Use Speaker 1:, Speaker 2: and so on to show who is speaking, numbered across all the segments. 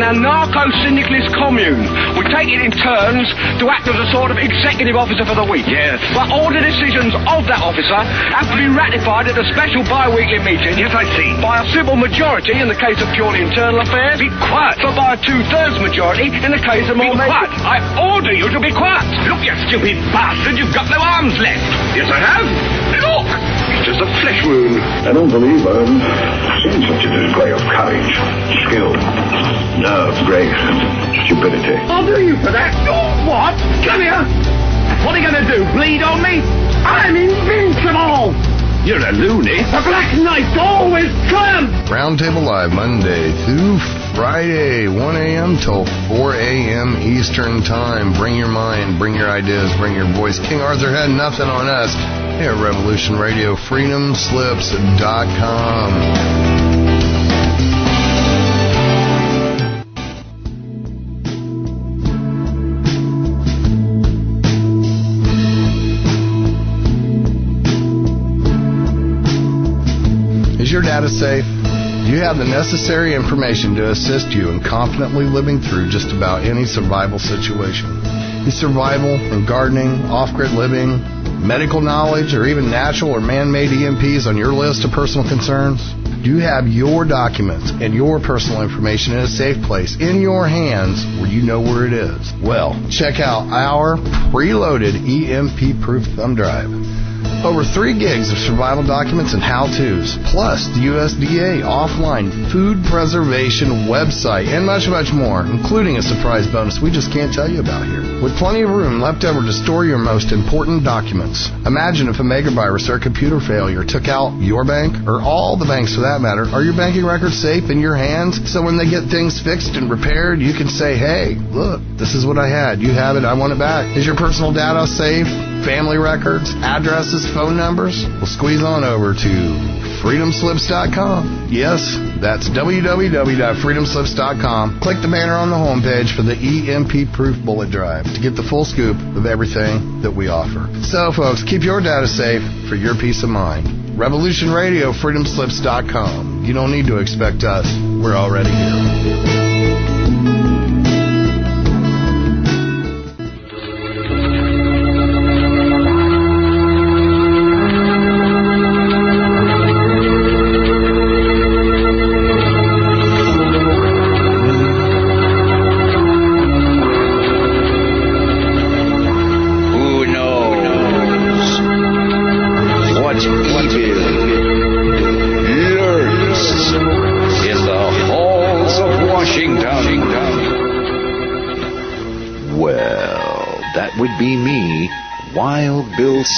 Speaker 1: anarcho-syndicalist commune. We take it in turns to act as a sort of executive officer for the week.
Speaker 2: Yes.
Speaker 1: But all the decisions of that officer have to be ratified at a special bi-weekly meeting.
Speaker 2: Yes, I see.
Speaker 1: By a simple majority in the case of purely internal affairs.
Speaker 2: Be quiet.
Speaker 1: But by a two-thirds majority in the case of more
Speaker 2: Be quiet. I order you to be quiet. Look, you stupid bastard, you've got no arms left. Yes, I have. Look. It's just a flesh wound.
Speaker 3: I don't believe I've seen such a display of courage, skill, nerve, grace, and stupidity.
Speaker 2: I'll do you for that. Oh, what? Come here. What are you going to do, bleed on me? I'm invincible. You're a loony. The Black Knight always triumphs.
Speaker 4: Roundtable Live, Monday through Friday, 1 a.m. till 4 a.m. Eastern Time. Bring your mind, bring your ideas, bring your voice. King Arthur had nothing on us. Here at Revolution Radio, freedomslips.com. Is your data safe? Do you have the necessary information to assist you in confidently living through just about any survival situation? Is survival and gardening, off-grid living, medical knowledge, or even natural or man-made EMPs on your list of personal concerns? Do you have your documents and your personal information in a safe place in your hands where you know where it is? Well, check out our preloaded EMP-proof thumb drive. Over 3 gigs of survival documents and how-tos, plus the USDA offline food preservation website, and much, much more, including a surprise bonus we just can't tell you about here. With plenty of room left over to store your most important documents. Imagine if a megavirus or a computer failure took out your bank, or all the banks for that matter. Are your banking records safe in your hands? So when they get things fixed and repaired, you can say, hey, look, this is what I had. You have it. I want it back. Is your personal data safe? Family records, addresses, phone numbers? Well, squeeze on over to freedomslips.com. Yes, that's www.freedomslips.com. Click the banner on the homepage for the EMP-proof bullet drive to get the full scoop of everything that we offer. So, folks, keep your data safe for your peace of mind. Revolution Radio, freedomslips.com. You don't need to expect us. We're already here.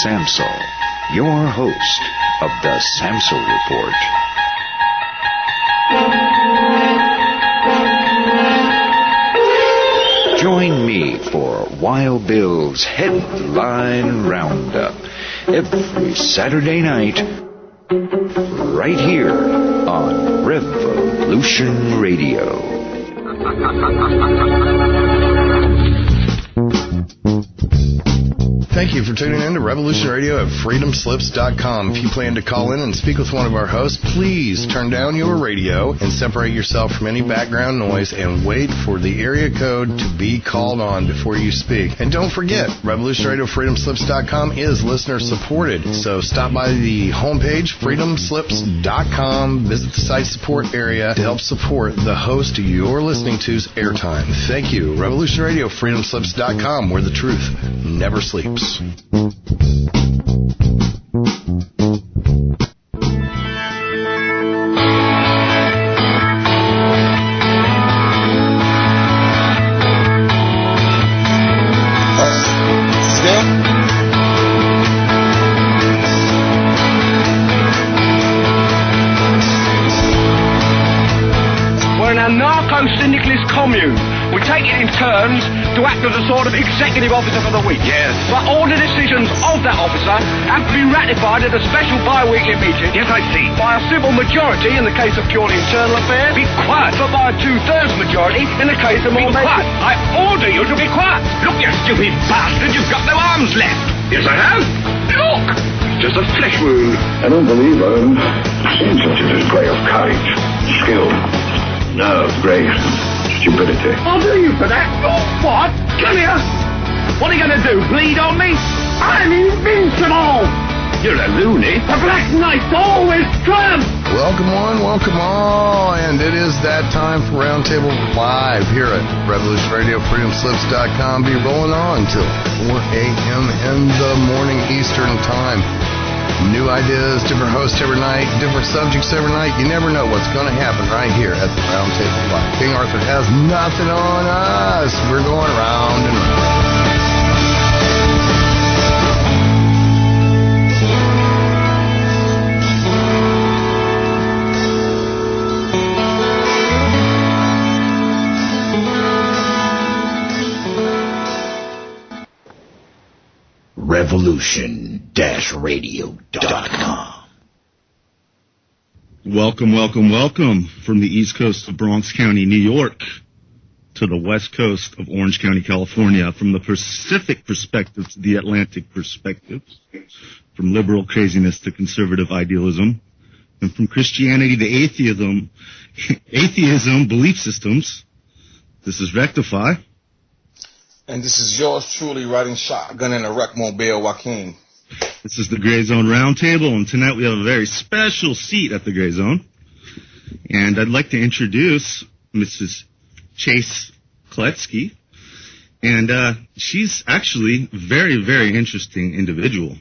Speaker 5: Samso, your host of the Samso Report. Join me for Wild Bill's Headline Roundup every Saturday night right here on Revolution Radio.
Speaker 4: Thank you for tuning in to Revolution Radio at freedomslips.com. If you plan to call in and speak with one of our hosts, please turn down your radio and separate yourself from any background noise and wait for the area code to be called on before you speak. And don't forget, Revolution Radio freedomslips.com is listener supported. So stop by the homepage, freedomslips.com, visit the site support area to help support the host you're listening to's airtime. Thank you. Revolution Radio freedomslips.com, where the truth never sleeps.
Speaker 1: We're an anarcho-syndicalist commune. We take it in turns to act as a sort of executive officer for the week.
Speaker 2: Yes.
Speaker 1: But all the decisions of that officer have to be ratified at a special bi-weekly meeting.
Speaker 2: Yes, I see.
Speaker 1: By a simple majority in the case of purely internal affairs.
Speaker 2: Be quiet.
Speaker 1: But by a two-thirds majority in the case of more...
Speaker 2: Be quiet. I order you to be quiet. Look, you stupid bastard, you've got no arms left. Yes, I have. Look. It's just a flesh wound.
Speaker 3: I don't believe I've seen such a display of courage, skill, nerve, grace, stupidity.
Speaker 2: I'll do you for that. What? Come here. What are you going to do, bleed on me? I'm invincible. You're a loony. The Black Knight always triumphs.
Speaker 4: Welcome one, welcome all, and it is that time for Roundtable Live here at Revolution Radio, freedomslips.com. Be rolling on till 4 a.m. in the morning Eastern time. New ideas, different hosts every night, different subjects every night. You never know what's going to happen right here at the Roundtable Live. King Arthur has nothing on us. We're going round and round.
Speaker 5: Revolution-radio.com.
Speaker 6: Welcome, welcome, welcome from the East Coast of Bronx County, New York, to the West Coast of Orange County, California, from the Pacific perspective to the Atlantic perspective, from liberal craziness to conservative idealism, and from Christianity to atheism belief systems. This is Rectify.
Speaker 7: And this is yours truly riding shotgun in a wreckmobile, Joaquin.
Speaker 6: This is the Gray Zone Roundtable, and tonight we have a very special seat at the Gray Zone. And I'd like to introduce Mrs. Chase Kloetzke. And she's actually a very, very interesting individual.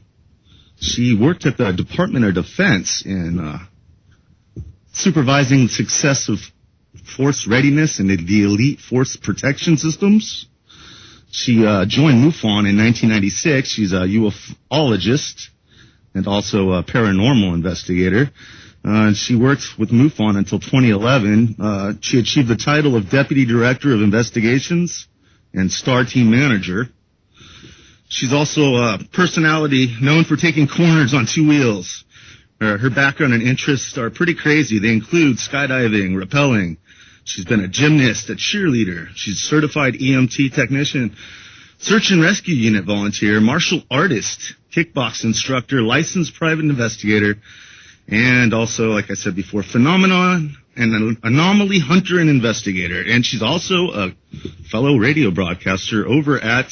Speaker 6: She worked at the Department of Defense in supervising the success of force readiness and the elite force protection systems. She joined MUFON in 1996. She's a ufologist and also a paranormal investigator. She worked with MUFON until 2011. She achieved the title of Deputy Director of Investigations and Star Team Manager. She's also a personality known for taking corners on two wheels. Her background and interests are pretty crazy. They include skydiving, rappelling. She's been a gymnast, a cheerleader. She's a certified EMT technician, search and rescue unit volunteer, martial artist, kickbox instructor, licensed private investigator, and also, like I said before, phenomenon and an anomaly hunter and investigator. And she's also a fellow radio broadcaster over at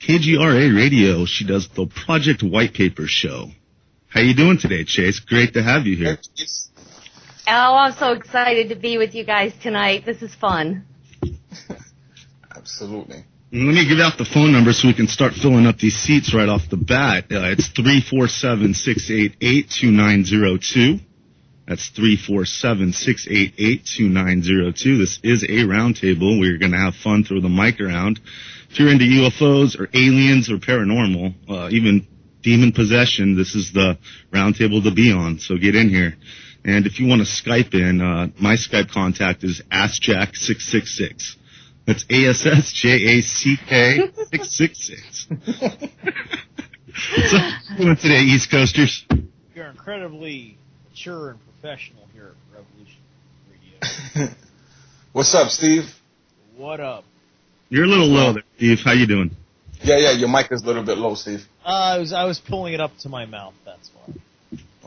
Speaker 6: KGRA Radio. She does the Project White Paper show. How you doing today, Chase? Great to have you here.
Speaker 8: Oh, I'm so excited to be with you guys tonight. This is fun.
Speaker 7: Absolutely.
Speaker 6: Let me give out the phone number so we can start filling up these seats right off the bat. It's 347-688-2902. That's 347-688-2902. This is a roundtable. We're going to have fun, throw the mic around. If you're into UFOs or aliens or paranormal, even demon possession, this is the roundtable to be on. So get in here. And if you want to Skype in, my Skype contact is AskJack666. That's ASSJACK 666. So, how you doing today, East Coasters?
Speaker 9: You're incredibly mature and professional here at Revolution Radio.
Speaker 7: What's up, Steve?
Speaker 9: What up?
Speaker 6: You're a little low there, Steve. How you doing?
Speaker 7: Yeah, your mic is a little bit low, Steve.
Speaker 9: I was pulling it up to my mouth, that's why.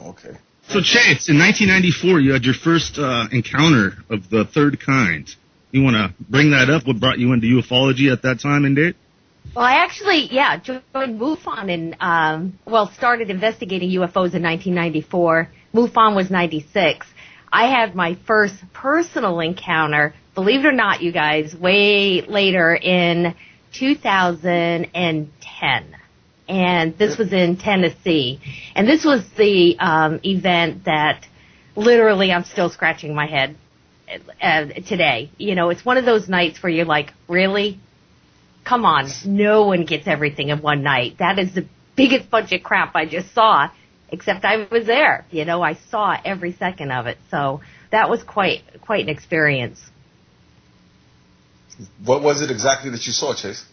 Speaker 7: Okay.
Speaker 6: So, Chase, in 1994, you had your first encounter of the third kind. You want to bring that up? What brought you into ufology at that time and date?
Speaker 8: Well, I actually, joined MUFON and, started investigating UFOs in 1994. MUFON was 96. I had my first personal encounter, believe it or not, you guys, way later in 2010. And this was in Tennessee. And this was the event that literally I'm still scratching my head today. You know, it's one of those nights where you're like, really? Come on. No one gets everything in one night. That is the biggest bunch of crap I just saw, except I was there. You know, I saw every second of it. So that was quite an experience.
Speaker 7: What was it exactly that you saw, Chase?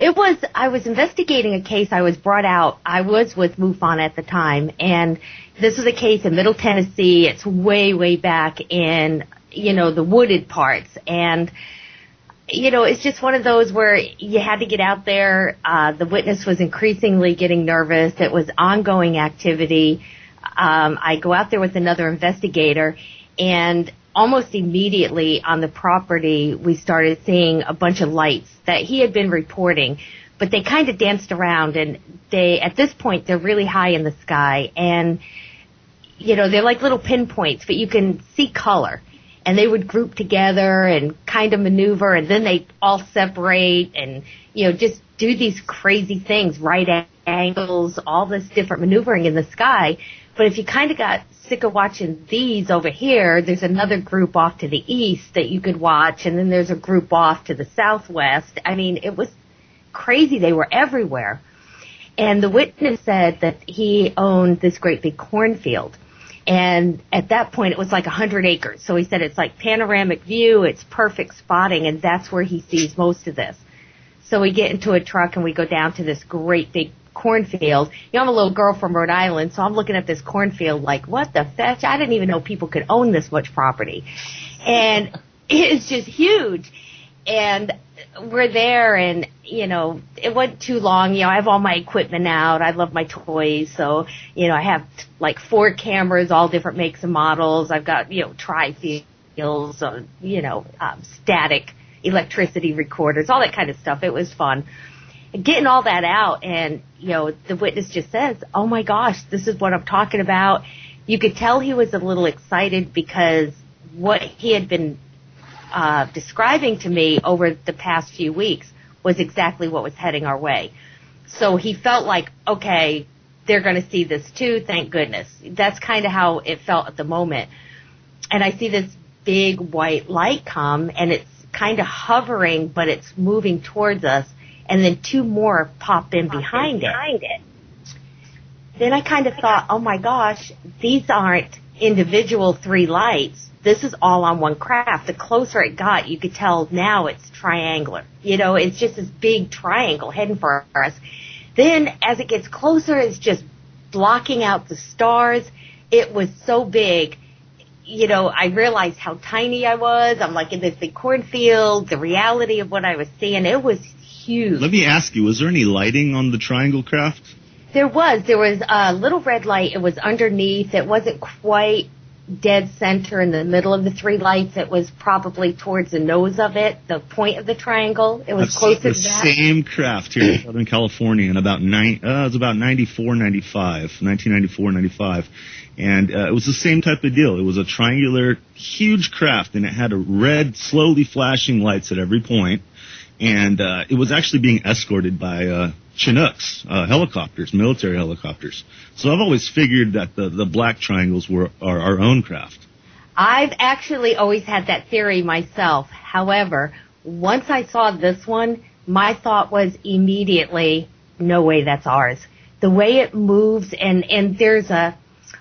Speaker 8: I was investigating a case. I was brought out. I was with MUFON at the time, and this was a case in Middle Tennessee. It's way, way back in, the wooded parts. And, it's just one of those where you had to get out there. The witness was increasingly getting nervous. It was ongoing activity. I go out there with another investigator, and almost immediately on the property, we started seeing a bunch of lights that he had been reporting, but they kind of danced around, and at this point, they're really high in the sky, and, they're like little pinpoints, but you can see color. And they would group together and kind of maneuver, and then they all separate and, just do these crazy things, right angles, all this different maneuvering in the sky. But if you kind of got sick of watching these over here, there's another group off to the east that you could watch, and then there's a group off to the southwest. I mean, it was crazy. They were everywhere. And the witness said that he owned this great big cornfield. And at that point, it was like 100 acres. So he said it's like panoramic view, it's perfect spotting, and that's where he sees most of this. So we get into a truck and we go down to this great big cornfield. I'm a little girl from Rhode Island, so I'm looking at this cornfield like, what the fetch? I didn't even know people could own this much property. And it's just huge. And we're there, and, it wasn't too long. I have all my equipment out. I love my toys. So, I have like 4 cameras, all different makes and models. I've got, tri-fields, static electricity recorders, all that kind of stuff. It was fun. Getting all that out, and, the witness just says, oh my gosh, this is what I'm talking about. You could tell he was a little excited because what he had been describing to me over the past few weeks was exactly what was heading our way. So he felt like, okay, they're going to see this too, thank goodness. That's kind of how it felt at the moment. And I see this big white light come, and it's kind of hovering, but it's moving towards us, and then 2 more pop in behind it. Then I kind of thought, oh my gosh, these aren't individual 3 lights. This is all on one craft. The closer it got, you could tell now it's triangular. It's just this big triangle heading for us. Then as it gets closer, it's just blocking out the stars. It was so big. I realized how tiny I was. I'm like in this big cornfield, the reality of what I was seeing. It was huge.
Speaker 6: Let me ask you, was there any lighting on the triangle craft?
Speaker 8: There was. There was a little red light. It was underneath. It wasn't quite dead center in the middle of the 3 lights. It was probably towards the nose of it, the point of the triangle. It was closer to that.
Speaker 6: The same craft here in Southern California in about 1994, 95. And it was the same type of deal. It was a triangular, huge craft, and it had a red, slowly flashing lights at every point. And it was actually being escorted by Chinooks, helicopters, military helicopters. So I've always figured that the black triangles are our own craft.
Speaker 8: I've actually always had that theory myself. However, once I saw this one, my thought was immediately, no way, that's ours. The way it moves, and there's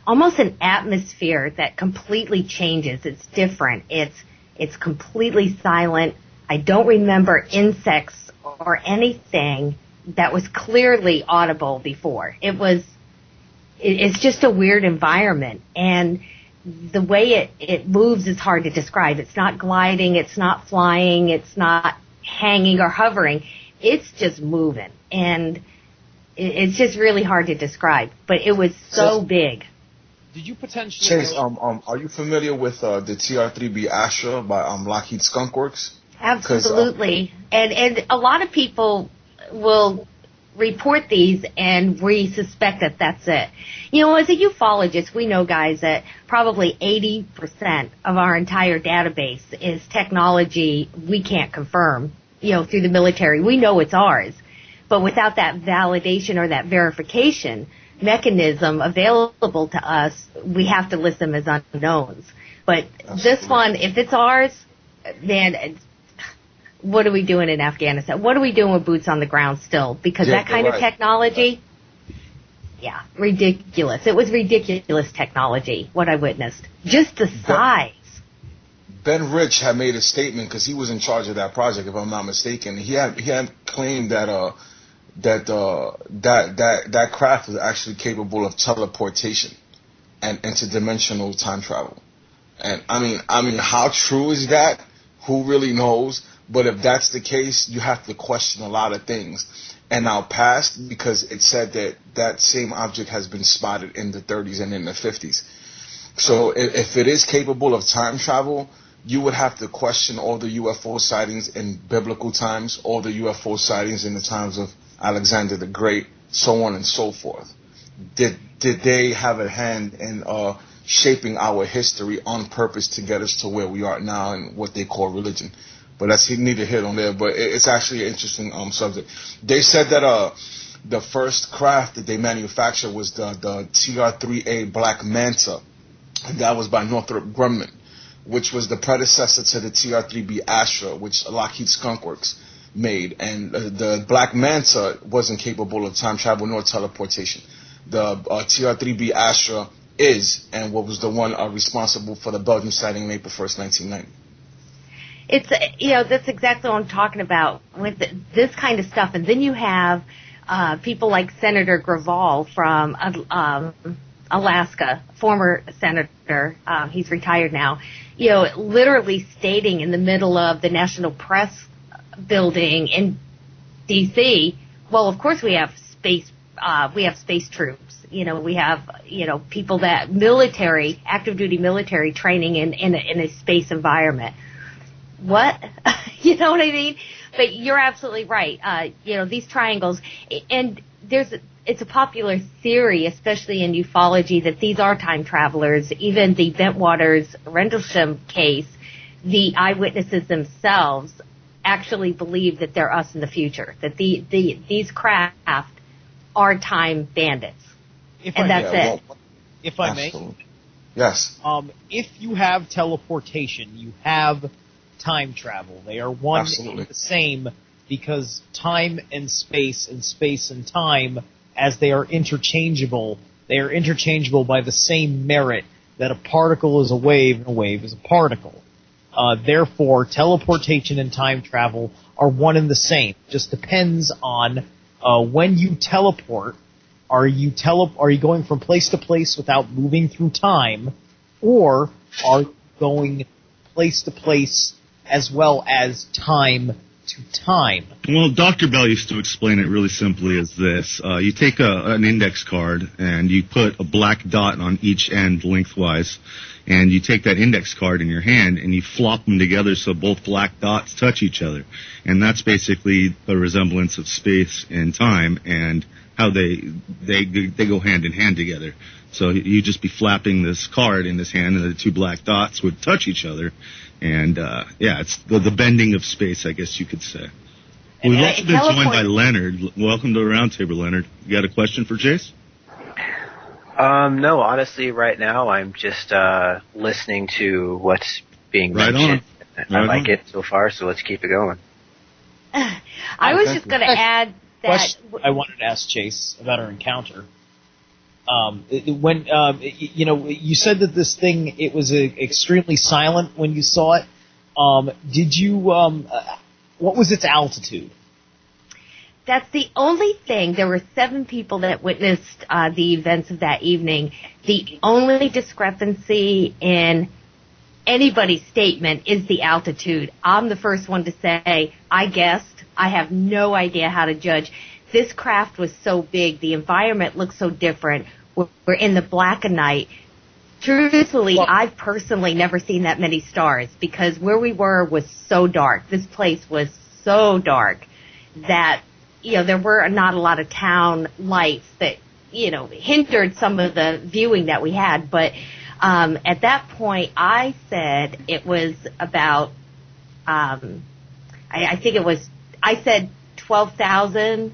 Speaker 8: almost an atmosphere that completely changes. It's different. It's completely silent. I don't remember insects or anything that was clearly audible before. It's just a weird environment, and the way it moves is hard to describe. It's not gliding, it's not flying, it's not hanging or hovering. It's just moving, and it's just really hard to describe. But it was so big.
Speaker 9: Did you potentially...
Speaker 7: Chase, are you familiar with the TR-3B Astra by Lockheed Skunk Works?
Speaker 8: Absolutely. And a lot of people will report these, and we suspect that that's it. As a ufologist, we know, guys, that probably 80% of our entire database is technology we can't confirm, through the military. We know it's ours. But without that validation or that verification mechanism available to us, we have to list them as unknowns. But this one, if it's ours, man, what are we doing in Afghanistan? What are we doing with boots on the ground still? Because that kind of technology, ridiculous. It was ridiculous technology, what I witnessed. Just the size.
Speaker 7: Ben Rich had made a statement because he was in charge of that project, if I'm not mistaken. He had claimed that that craft was actually capable of teleportation and interdimensional time travel. And I mean, how true is that? Who really knows? But if that's the case, you have to question a lot of things. And now past, because it said that same object has been spotted in the 30s and in the 50s. So if it is capable of time travel, you would have to question all the UFO sightings in biblical times, all the UFO sightings in the times of Alexander the Great, so on and so forth. Did they have a hand in shaping our history on purpose to get us to where we are now and what they call religion? But that's neither here nor there. But it's actually an interesting subject. They said that the first craft that they manufactured was the TR-3A Black Manta, and that was by Northrop Grumman, which was the predecessor to the TR-3B Astra, which Lockheed Skunk Works made. And the Black Manta wasn't capable of time travel nor teleportation. The TR-3B Astra is, and what was the one responsible for the Belgian sighting on April 1st, 1990.
Speaker 8: It's, that's exactly what I'm talking about with this kind of stuff. And then you have people like Senator Graval from Alaska, former senator, he's retired now, literally stating in the middle of the National Press building in D.C., well, of course we have space troops. We have, people that active duty military training in a space environment. What? You know what I mean? But you're absolutely right. These triangles, and it's a popular theory, especially in ufology, that these are time travelers. Even the Bentwaters Rendlesham case, the eyewitnesses themselves actually believe that they're us in the future, that these craft are time bandits. If I may.
Speaker 7: Yes.
Speaker 9: If you have teleportation, you have time travel. They are one
Speaker 7: Absolutely.
Speaker 9: and the same, because time and space and time, as they are interchangeable by the same merit that a particle is a wave and a wave is a particle. Therefore, teleportation and time travel are one and the same. It just depends on when you teleport. Are you going from place to place without moving through time, or are you going place to place as well as time to time?
Speaker 6: Well, Dr. Bell used to explain it really simply as this. You take an index card and you put a black dot on each end lengthwise, and you take that index card in your hand and you flop them together so both black dots touch each other. And that's basically a resemblance of space and time and how they go hand in hand together. So you just be flapping this card in this hand, and the two black dots would touch each other. And, it's the bending of space, I guess you could say. We've also been joined by Leonard. Welcome to the roundtable, Leonard. You got a question for Chase?
Speaker 10: No, honestly, right now I'm just listening to what's being mentioned. I like it so far, so let's keep it going.
Speaker 8: I was just going to add that
Speaker 9: I wanted to ask Chase about our encounter. You said that this thing, it was extremely silent when you saw it. What was its altitude?
Speaker 8: That's the only thing. There were 7 people that witnessed the events of that evening. The only discrepancy in anybody's statement is the altitude. I'm the first one to say, I guessed. I have no idea how to judge. This craft was so big. The environment looked so different. We're in the black of night. Truthfully, I've personally never seen that many stars, because where we were was so dark. This place was so dark that, there were not a lot of town lights that, hindered some of the viewing that we had. But at that point, I said it was about, I said 12,000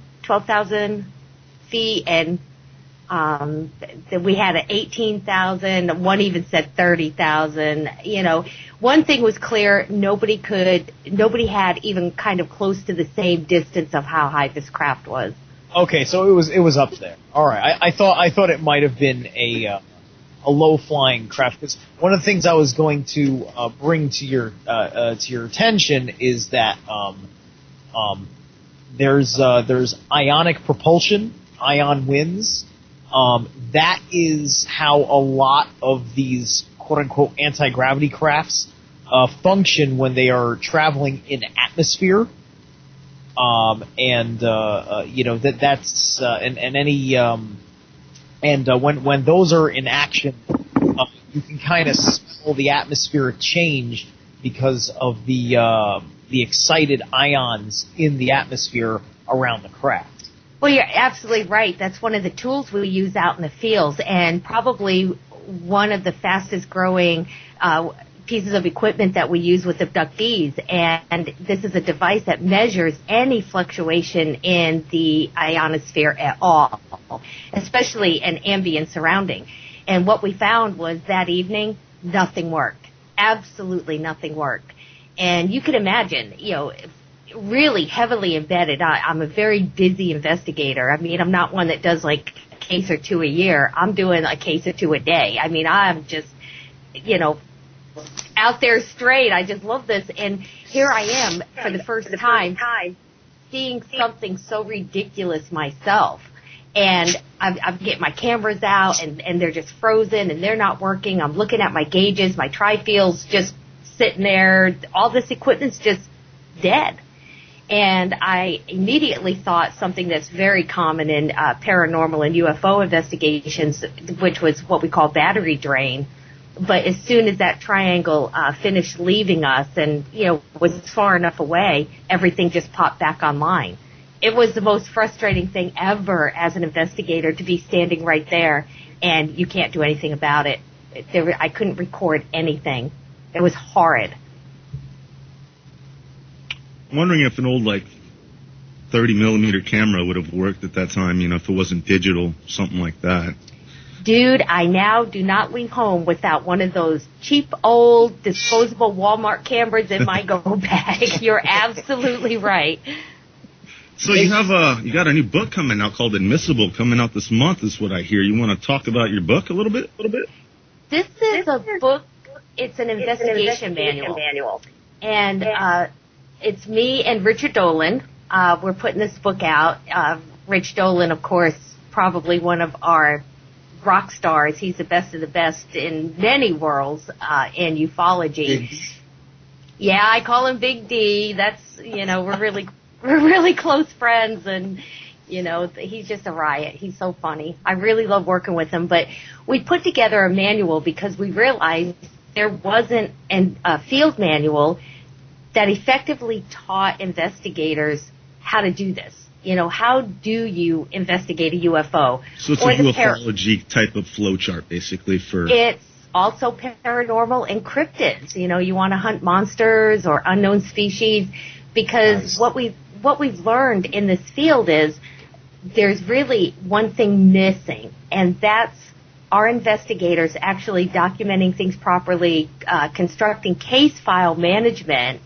Speaker 8: feet, and that we had an 18,000. One even said 30,000. One thing was clear: nobody had even kind of close to the same distance of how high this craft was.
Speaker 9: Okay, so it was up there. All right, I thought it might have been a low flying craft, because one of the things I was going to bring to your attention is that there's ionic propulsion, ion winds. That is how a lot of these quote-unquote anti-gravity crafts function when they are traveling in atmosphere. When those are in action, you can kind of smell the atmospheric change because of the excited ions in the atmosphere around the craft.
Speaker 8: Well, you're absolutely right. That's one of the tools we use out in the fields, and probably one of the fastest growing pieces of equipment that we use with abductees. And this is a device that measures any fluctuation in the ionosphere at all, especially an ambient surrounding. And what we found was that evening, nothing worked. Absolutely nothing worked. And you can imagine, really heavily embedded. I'm a very busy investigator. I mean, I'm not one that does like a case or two a year. I'm doing a case or two a day. I mean, I'm just, out there straight. I just love this. And here I am for the first time seeing something so ridiculous myself. And I'm getting my cameras out and they're just frozen and they're not working. I'm looking at my gauges, my tri-field's just sitting there. All this equipment's just dead. And I immediately thought something that's very common in paranormal and UFO investigations, which was what we call battery drain. But as soon as that triangle finished leaving us and, was far enough away, everything just popped back online. It was the most frustrating thing ever as an investigator to be standing right there and you can't do anything about it. I couldn't record anything. It was horrid.
Speaker 6: I'm wondering if an old, 30-millimeter camera would have worked at that time, if it wasn't digital, something like that.
Speaker 8: Dude, I now do not leave home without one of those cheap, old, disposable Walmart cameras in my go bag. You're absolutely right.
Speaker 6: So you got a new book coming out called Admissible, coming out this month is what I hear. You want to talk about your book a little bit?
Speaker 8: This is a book. It's an investigation manual. And it's me and Richard Dolan. We're putting this book out. Rich Dolan, of course, probably one of our rock stars. He's the best of the best in many worlds in ufology. Yeah, I call him Big D. That's, we're really close friends, and he's just a riot. He's so funny. I really love working with him. But we put together a manual because we realized there wasn't a field manual that effectively taught investigators how to do this. How do you investigate a UFO?
Speaker 6: So it's a ufology type of flowchart, basically, for...
Speaker 8: It's also paranormal and cryptids. You want to hunt monsters or unknown species, because nice. What we've learned in this field is there's really one thing missing, and that's our investigators actually documenting things properly, constructing case file management,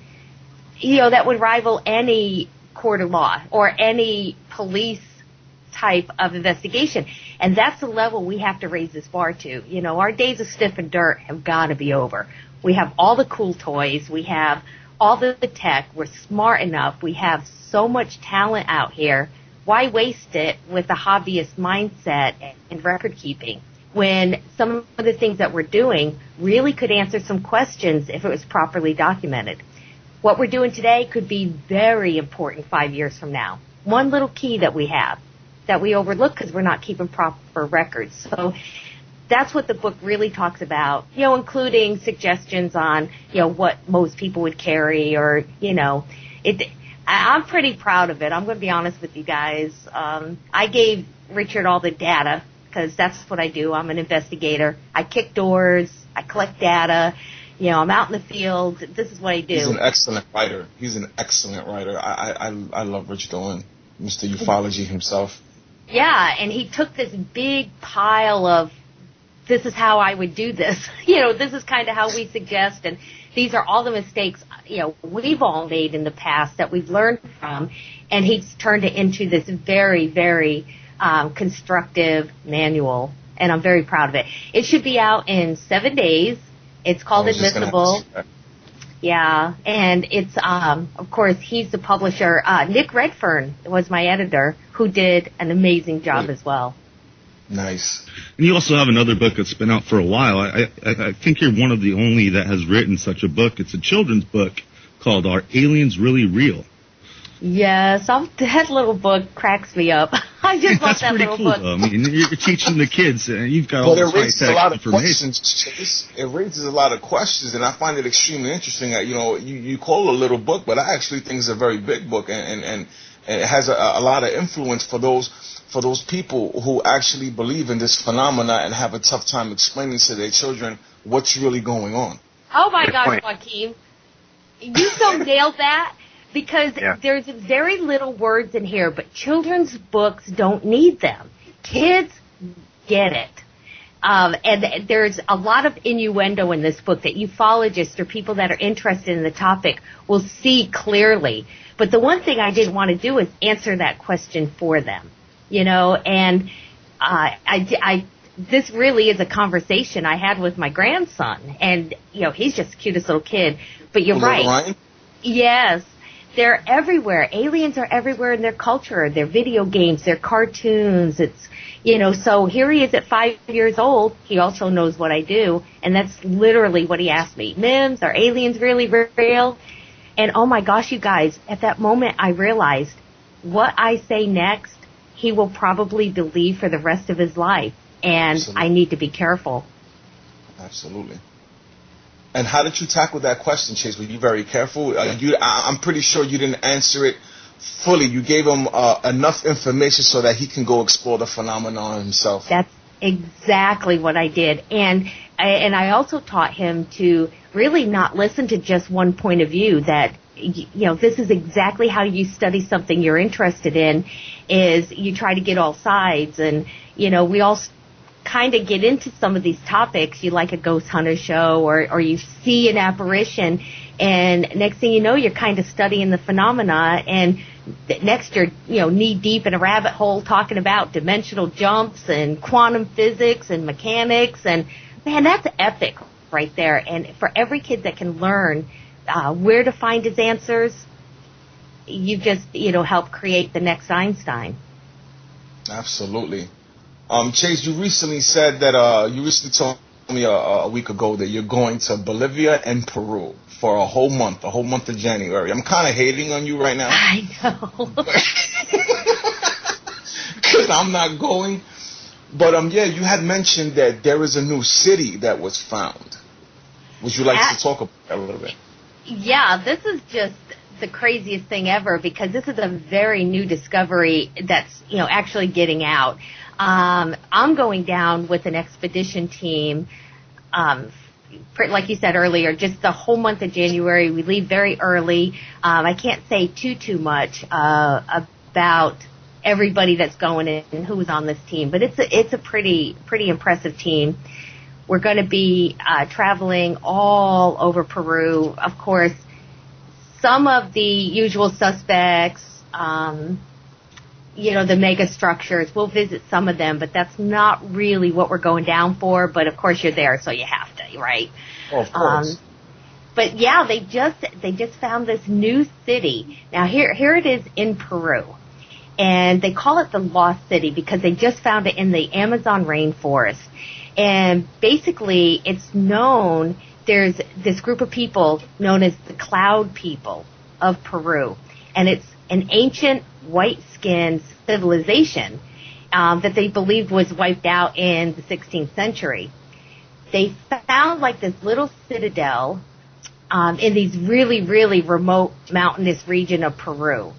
Speaker 8: that would rival any court of law or any police type of investigation. And that's the level we have to raise this bar to. Our days of sniffing dirt have got to be over. We have all the cool toys. We have all the tech. We're smart enough. We have so much talent out here. Why waste it with a hobbyist mindset and record keeping when some of the things that we're doing really could answer some questions if it was properly documented? What we're doing today could be very important 5 years from now. One little key that we have that we overlook because we're not keeping proper records. So that's what the book really talks about, including suggestions on, what most people would carry or, I'm pretty proud of it. I'm going to be honest with you guys. I gave Richard all the data because that's what I do. I'm an investigator. I kick doors. I collect data. I'm out in the field. This is what I do.
Speaker 7: He's an excellent writer. I love Rich Dolan, Mr. Ufology himself.
Speaker 8: Yeah, and he took this big pile of, this is how I would do this. This is kind of how we suggest, and these are all the mistakes, we've all made in the past that we've learned from, and he's turned it into this very, very constructive manual, and I'm very proud of it. It should be out in 7 days. It's called Admissible. Yeah, and it's, of course, he's the publisher. Nick Redfern was my editor, who did an amazing job as well.
Speaker 7: Nice.
Speaker 6: And you also have another book that's been out for a while. I think you're one of the only that has written such a book. It's a children's book called Are Aliens Really Real?
Speaker 8: Yes, that little book cracks me up. I just love
Speaker 6: That's
Speaker 8: that
Speaker 6: pretty
Speaker 8: little
Speaker 6: cool,
Speaker 8: book.
Speaker 6: though. I mean, you're teaching the kids, and you've got all
Speaker 7: But
Speaker 6: this
Speaker 7: it raises a lot of
Speaker 6: information.
Speaker 7: questions, Chase. It raises a lot of questions, and I find it extremely interesting that, you call it a little book, but I actually think it's a very big book, and it has a lot of influence for those people who actually believe in this phenomena and have a tough time explaining to their children what's really going on.
Speaker 8: Oh my
Speaker 10: Good
Speaker 8: gosh,
Speaker 10: point.
Speaker 8: Joaquin. You so nailed that, because there's very little words in here, but children's books don't need them. Kids get it. And there's a lot of innuendo in this book that ufologists or people that are interested in the topic will see clearly. But the one thing I didn't want to do is answer that question for them, and this really is a conversation I had with my grandson, and, he's just the cutest little kid. But you're right.
Speaker 7: Ryan?
Speaker 8: Yes. They're everywhere. Aliens are everywhere in their culture, their video games, their cartoons. It's, so here he is at 5 years old. He also knows what I do. And that's literally what he asked me. Mims, are aliens really real? And oh my gosh, you guys, at that moment I realized what I say next, he will probably believe for the rest of his life. And
Speaker 7: Absolutely.
Speaker 8: I need to be careful.
Speaker 7: Absolutely. And how did you tackle that question, Chase? Were you very careful? I'm pretty sure you didn't answer it fully. You gave him enough information so that he can go explore the phenomenon himself.
Speaker 8: That's exactly what I did. And I also taught him to really not listen to just one point of view, that, this is exactly how you study something you're interested in, is you try to get all sides. And, we all kind of get into some of these topics. You like a ghost hunter show, or you see an apparition, and next thing you know, you're kind of studying the phenomena, and next you're knee deep in a rabbit hole talking about dimensional jumps and quantum physics and mechanics, and man, that's epic right there. And for every kid that can learn where to find his answers, you just help create the next Einstein.
Speaker 7: Absolutely. Chase, you recently said that you recently told me a week ago that you're going to Bolivia and Peru for a whole month of January. I'm kind of hating on you right now.
Speaker 8: I know.
Speaker 7: Because I'm not going. But you had mentioned that there is a new city that was found. Would you like to talk about that a little bit?
Speaker 8: Yeah, this is just the craziest thing ever, because this is a very new discovery that's, actually getting out. I'm going down with an expedition team, like you said earlier, just the whole month of January. We leave very early. I can't say too much about everybody that's going in and who's on this team, but it's a pretty impressive team. We're going to be traveling all over Peru. Of course, some of the usual suspects, the mega structures. We'll visit some of them, but that's not really what we're going down for. But of course you're there, so you have to, right?
Speaker 7: Oh, of course.
Speaker 8: But yeah, they just found this new city. Now here it is in Peru. And they call it the Lost City because they just found it in the Amazon rainforest. And basically it's known, there's this group of people known as the Cloud People of Peru. And it's an ancient white-skinned civilization that they believed was wiped out in the 16th century. They found like this little citadel in these really, really remote mountainous region of Peru.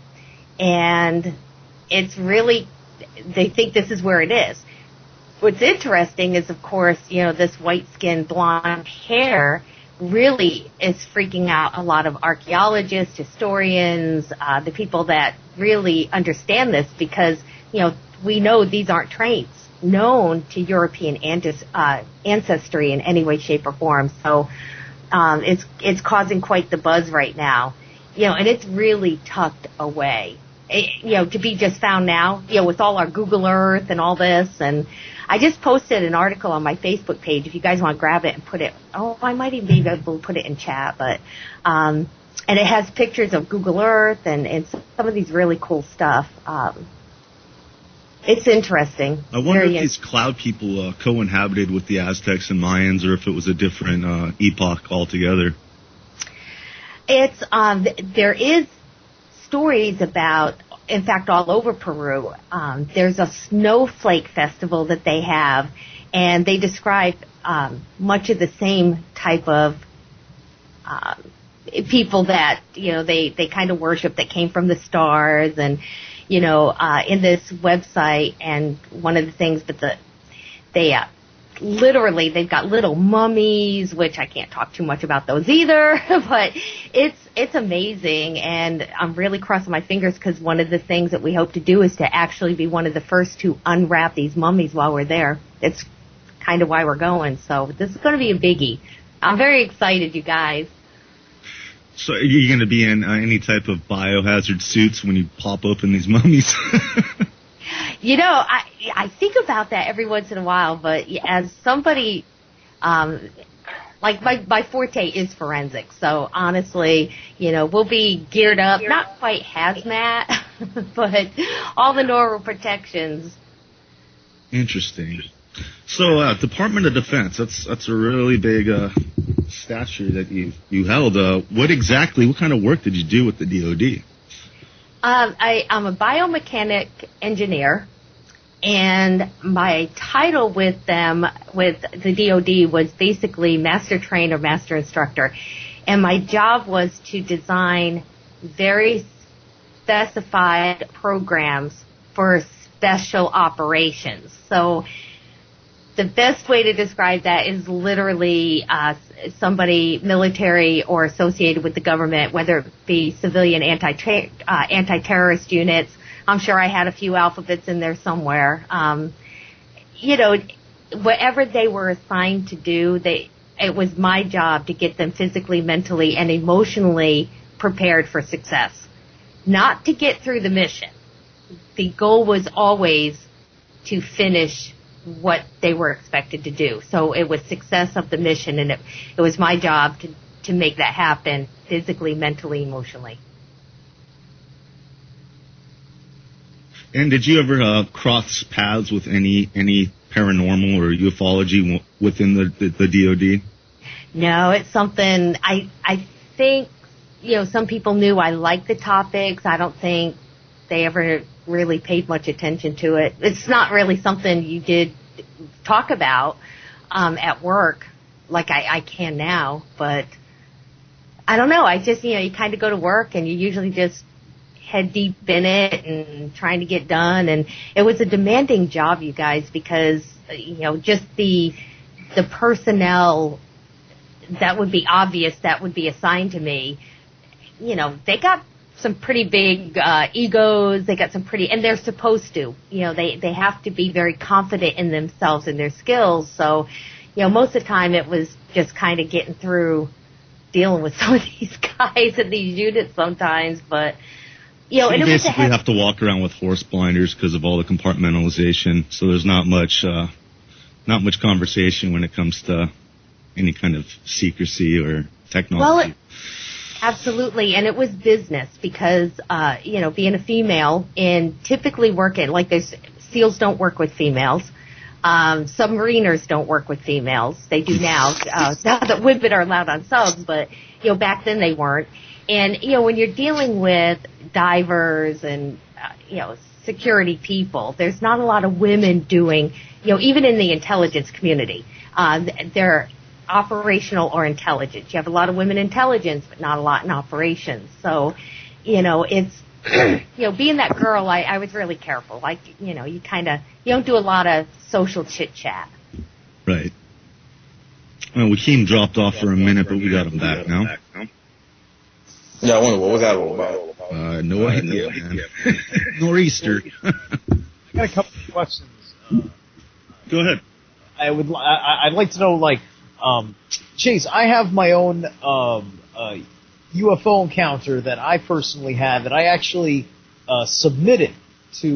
Speaker 8: And it's really, they think this is where it is. What's interesting is, of course, this white-skinned blonde hair really is freaking out a lot of archaeologists, historians, the people that really understand this, because, we know these aren't traits known to European ancestry in any way, shape, or form. So it's causing quite the buzz right now, and it's really tucked away. To be just found now, with all our Google Earth and all this. And I just posted an article on my Facebook page. If you guys want to grab it and put it, I might even be able to put it in chat, but, and it has pictures of Google Earth and some of these really cool stuff. It's interesting.
Speaker 6: I wonder if these cloud people co-inhabited with the Aztecs and Mayans, or if it was a different epoch altogether.
Speaker 8: It's, there is stories about in fact, all over Peru. There's a snowflake festival that they have, and they describe much of the same type of people that, they kind of worship that came from the stars and, in this website. And one of the things, literally, they've got little mummies, which I can't talk too much about those either, but it's amazing, and I'm really crossing my fingers because one of the things that we hope to do is to actually be one of the first to unwrap these mummies while we're there. It's kind of why we're going, so this is going to be a biggie. I'm very excited, you guys.
Speaker 6: So are you going to be in any type of biohazard suits when you pop open these mummies?
Speaker 8: I think about that every once in a while, but as somebody, my forte is forensics, so honestly, we'll be geared up, not quite hazmat, but all the normal protections.
Speaker 6: Interesting. So, Department of Defense, that's a really big stature that you held. What kind of work did you do with the DoD?
Speaker 8: I'm a biomechanic engineer, and my title with the DoD was basically master trainer, master instructor, and my job was to design very specified programs for special operations. So the best way to describe that is literally somebody military or associated with the government, whether it be civilian anti-terrorist units. I'm sure I had a few alphabets in there somewhere. Whatever they were assigned to do, it was my job to get them physically, mentally, and emotionally prepared for success. Not to get through the mission. The goal was always to finish what they were expected to do. So it was success of the mission, and it was my job to make that happen physically, mentally, emotionally.
Speaker 6: And did you ever cross paths with any paranormal or ufology within the DoD?
Speaker 8: No, it's something I think, some people knew I liked the topics. I don't think they ever really paid much attention to it. It's not really something you did talk about at work like I can now, but I don't know. I just, you kind of go to work and you usually just head deep in it and trying to get done. And it was a demanding job, you guys, because, just the personnel that would be obvious that would be assigned to me, they got some pretty big egos. They got some and they're supposed to. They have to be very confident in themselves and their skills. So, most of the time it was just kind of getting through dealing with some of these guys and these units sometimes. But,
Speaker 6: so
Speaker 8: and
Speaker 6: you
Speaker 8: it
Speaker 6: basically have to walk around with horse blinders because of all the compartmentalization. So there's not much conversation when it comes to any kind of secrecy or technology.
Speaker 8: Well, absolutely, and it was business because, being a female and typically working, SEALs don't work with females. Submariners don't work with females. They do now, now that women are allowed on subs, but, back then they weren't. And, when you're dealing with divers and, security people, there's not a lot of women doing, even in the intelligence community. They're operational or intelligence. You have a lot of women in intelligence, but not a lot in operations. So, it's, being that girl, I was really careful. You don't do a lot of social chit chat.
Speaker 6: Right. Well, Wakeem dropped off for a minute, but we got him back now.
Speaker 7: Yeah, I wonder what was that all about?
Speaker 6: No idea, man. Nor'easter.
Speaker 9: I got a couple of questions.
Speaker 6: Go ahead.
Speaker 9: I'd like to know, Chase, I have my own UFO encounter that I personally had that I actually submitted to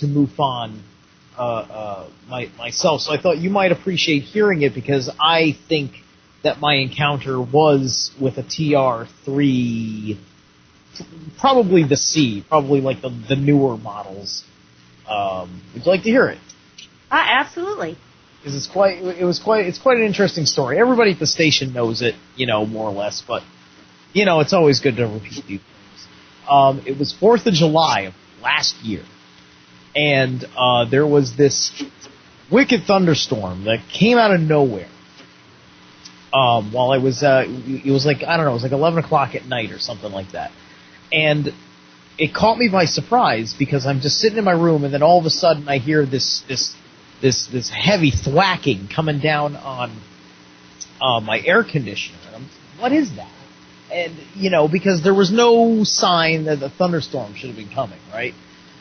Speaker 9: MUFON myself. So I thought you might appreciate hearing it because I think that my encounter was with a TR-3, probably the C, probably like the newer models. Would you like to hear it?
Speaker 8: Absolutely.
Speaker 9: Because it's quite an interesting story. Everybody at the station knows it, more or less, but, it's always good to repeat these things. It was 4th of July of last year. And there was this wicked thunderstorm that came out of nowhere. While I was, it was like, I don't know, it was like 11 o'clock at night or something like that. And it caught me by surprise because I'm just sitting in my room, and then all of a sudden I hear this heavy thwacking coming down on my air conditioner. And what is that? And, because there was no sign that the thunderstorm should have been coming, right?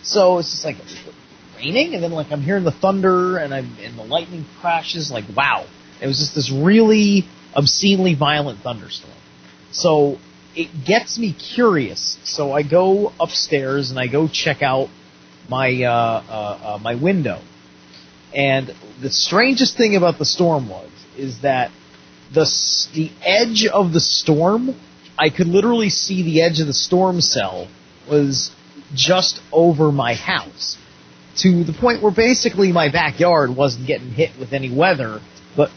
Speaker 9: So it's just like, is it raining? And then like I'm hearing the thunder and the lightning crashes, like, wow. It was just this really obscenely violent thunderstorm. So it gets me curious. So I go upstairs and I go check out my my window. And the strangest thing about the storm is that the edge of the storm, I could literally see the edge of the storm cell was just over my house, to the point where basically my backyard wasn't getting hit with any weather, but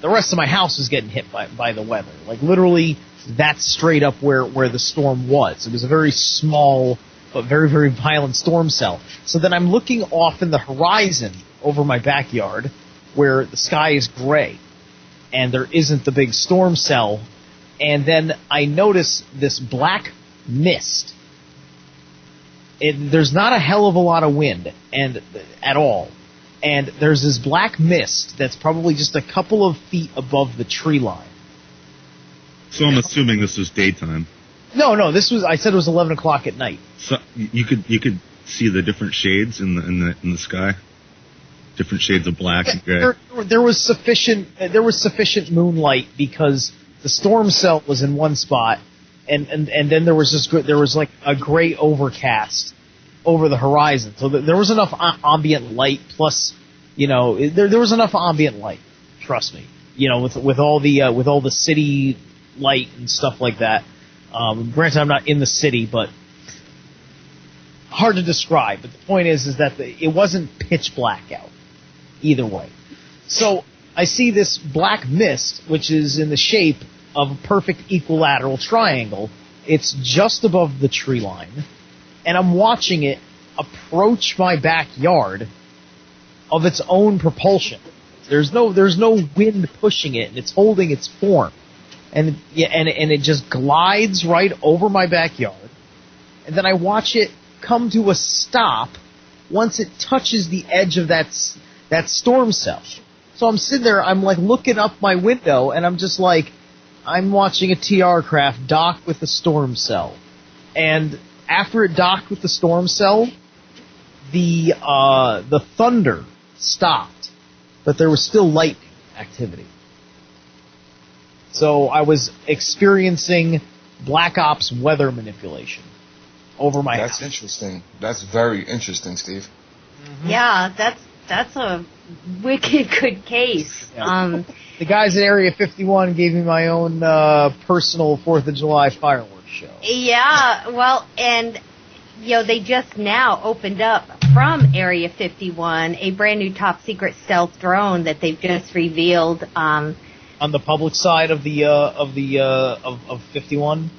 Speaker 9: the rest of my house was getting hit by the weather. Like literally, that's straight up where the storm was. It was a very small but very, very violent storm cell. So then I'm looking off in the horizon over my backyard where the sky is gray and there isn't the big storm cell, and then I notice this black mist. There's not a hell of a lot of wind at all. And there's this black mist that's probably just a couple of feet above the tree line.
Speaker 6: So I'm assuming this was daytime.
Speaker 9: No, I said it was 11 o'clock at night.
Speaker 6: So you could see the different shades in the sky? Different shades of black and gray.
Speaker 9: There was sufficient moonlight because the storm cell was in one spot, and then there was like a gray overcast over the horizon. So there was enough ambient light. Plus, there was enough ambient light. Trust me. With all the city light and stuff like that. Granted, I'm not in the city, but hard to describe. But the point is that it wasn't pitch black out either way. So I see this black mist, which is in the shape of a perfect equilateral triangle. It's just above the tree line, and I'm watching it approach my backyard of its own propulsion. There's no wind pushing it, and it's holding its form, and it just glides right over my backyard, and then I watch it come to a stop once it touches the edge of that storm cell. So I'm sitting there, I'm like looking up my window, and I'm just like, I'm watching a TR craft dock with the storm cell. And after it docked with the storm cell, the thunder stopped, but there was still lightning activity. So I was experiencing Black Ops weather manipulation over my house.
Speaker 7: That's interesting. That's very interesting, Steve.
Speaker 8: Mm-hmm. Yeah, that's a wicked good case.
Speaker 9: Yeah. The guys at Area 51 gave me my own personal 4th of July fireworks show.
Speaker 8: Yeah, well, and they just now opened up from Area 51 a brand new top secret stealth drone that they've just revealed.
Speaker 9: On the public side of 51.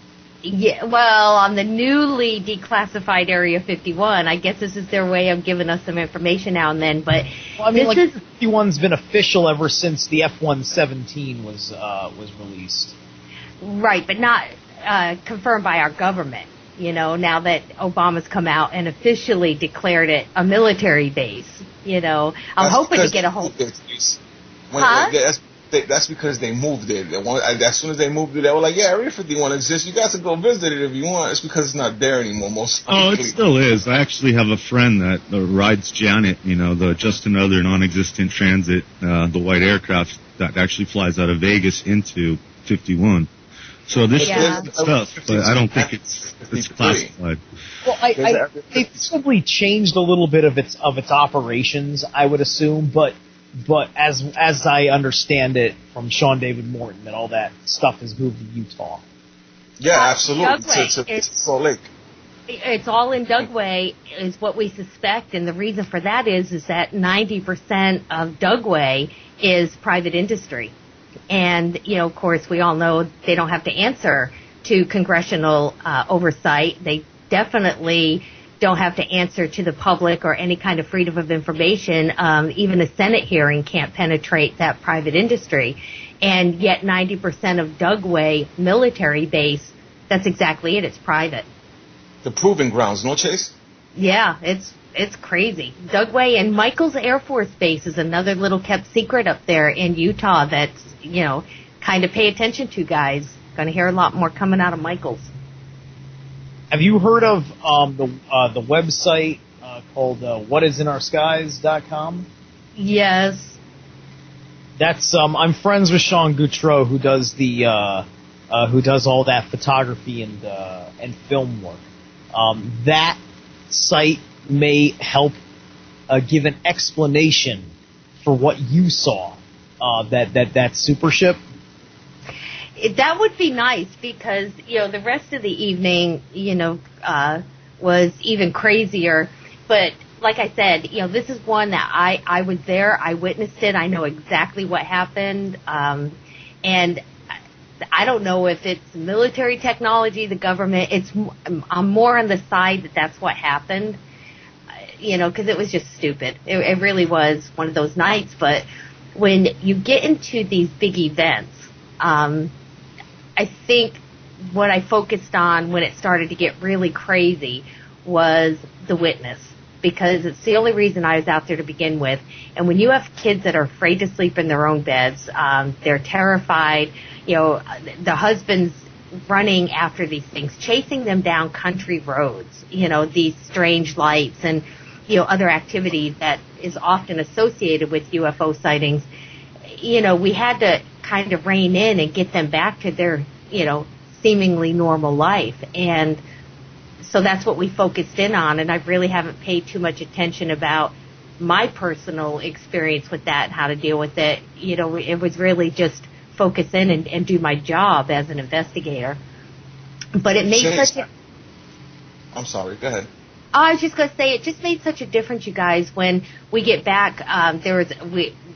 Speaker 8: Yeah, well, on the newly declassified Area 51, I guess this is their way of giving us some information now and then. But
Speaker 9: well, I mean, 51's been official ever since the F-117 was released.
Speaker 8: Right, but not confirmed by our government. Now that Obama's come out and officially declared it a military base. I'm hoping to get a hold.
Speaker 7: That's because they moved it. As soon as they moved it, they were like, yeah, Area 51 exists. You guys can go visit it if you want. It's because it's not there anymore, most likely.
Speaker 6: Oh, it still is. I actually have a friend that rides Janet, the just another non-existent transit, the white aircraft that actually flies out of Vegas into 51. So this is stuff, but I don't think it's classified.
Speaker 9: Well, they probably changed a little bit of its operations, I would assume, but as I understand it from Sean David Morton, that all that stuff has moved to Utah.
Speaker 7: Yeah, absolutely. To Salt Lake.
Speaker 8: It's all in Dugway, is what we suspect, and the reason for that is that 90% of Dugway is private industry. And, of course, we all know they don't have to answer to congressional oversight. They definitely don't have to answer to the public or any kind of freedom of information. Even a Senate hearing can't penetrate that private industry. And yet 90% of Dugway military base, that's exactly it. It's private.
Speaker 7: The proving grounds, no, Chase?
Speaker 8: Yeah, it's crazy. Dugway and Michaels Air Force Base is another little kept secret up there in Utah that's, kind of pay attention to, guys. Going to hear a lot more coming out of Michaels.
Speaker 9: Have you heard of the website called whatisinOurskies.com?
Speaker 8: Yes.
Speaker 9: That's I'm friends with Sean Goutreau, who does all that photography and film work. That site may help give an explanation for what you saw. That super ship.
Speaker 8: That would be nice because, the rest of the evening, was even crazier. But like I said, this is one that I was there. I witnessed it. I know exactly what happened. And I don't know if it's military technology, the government. I'm more on the side that that's what happened, because it was just stupid. It really was one of those nights. But when you get into these big events, I think what I focused on when it started to get really crazy was the witness, because it's the only reason I was out there to begin with. And when you have kids that are afraid to sleep in their own beds, they're terrified, the husband's running after these things, chasing them down country roads, these strange lights and, other activities that is often associated with UFO sightings. We had to kind of rein in and get them back to their, seemingly normal life. And so that's what we focused in on. And I really haven't paid too much attention about my personal experience with that and how to deal with it. It was really just focus in and do my job as an investigator. But it made
Speaker 7: I'm sorry, go ahead.
Speaker 8: I was just going to say, it just made such a difference, you guys, when we get back.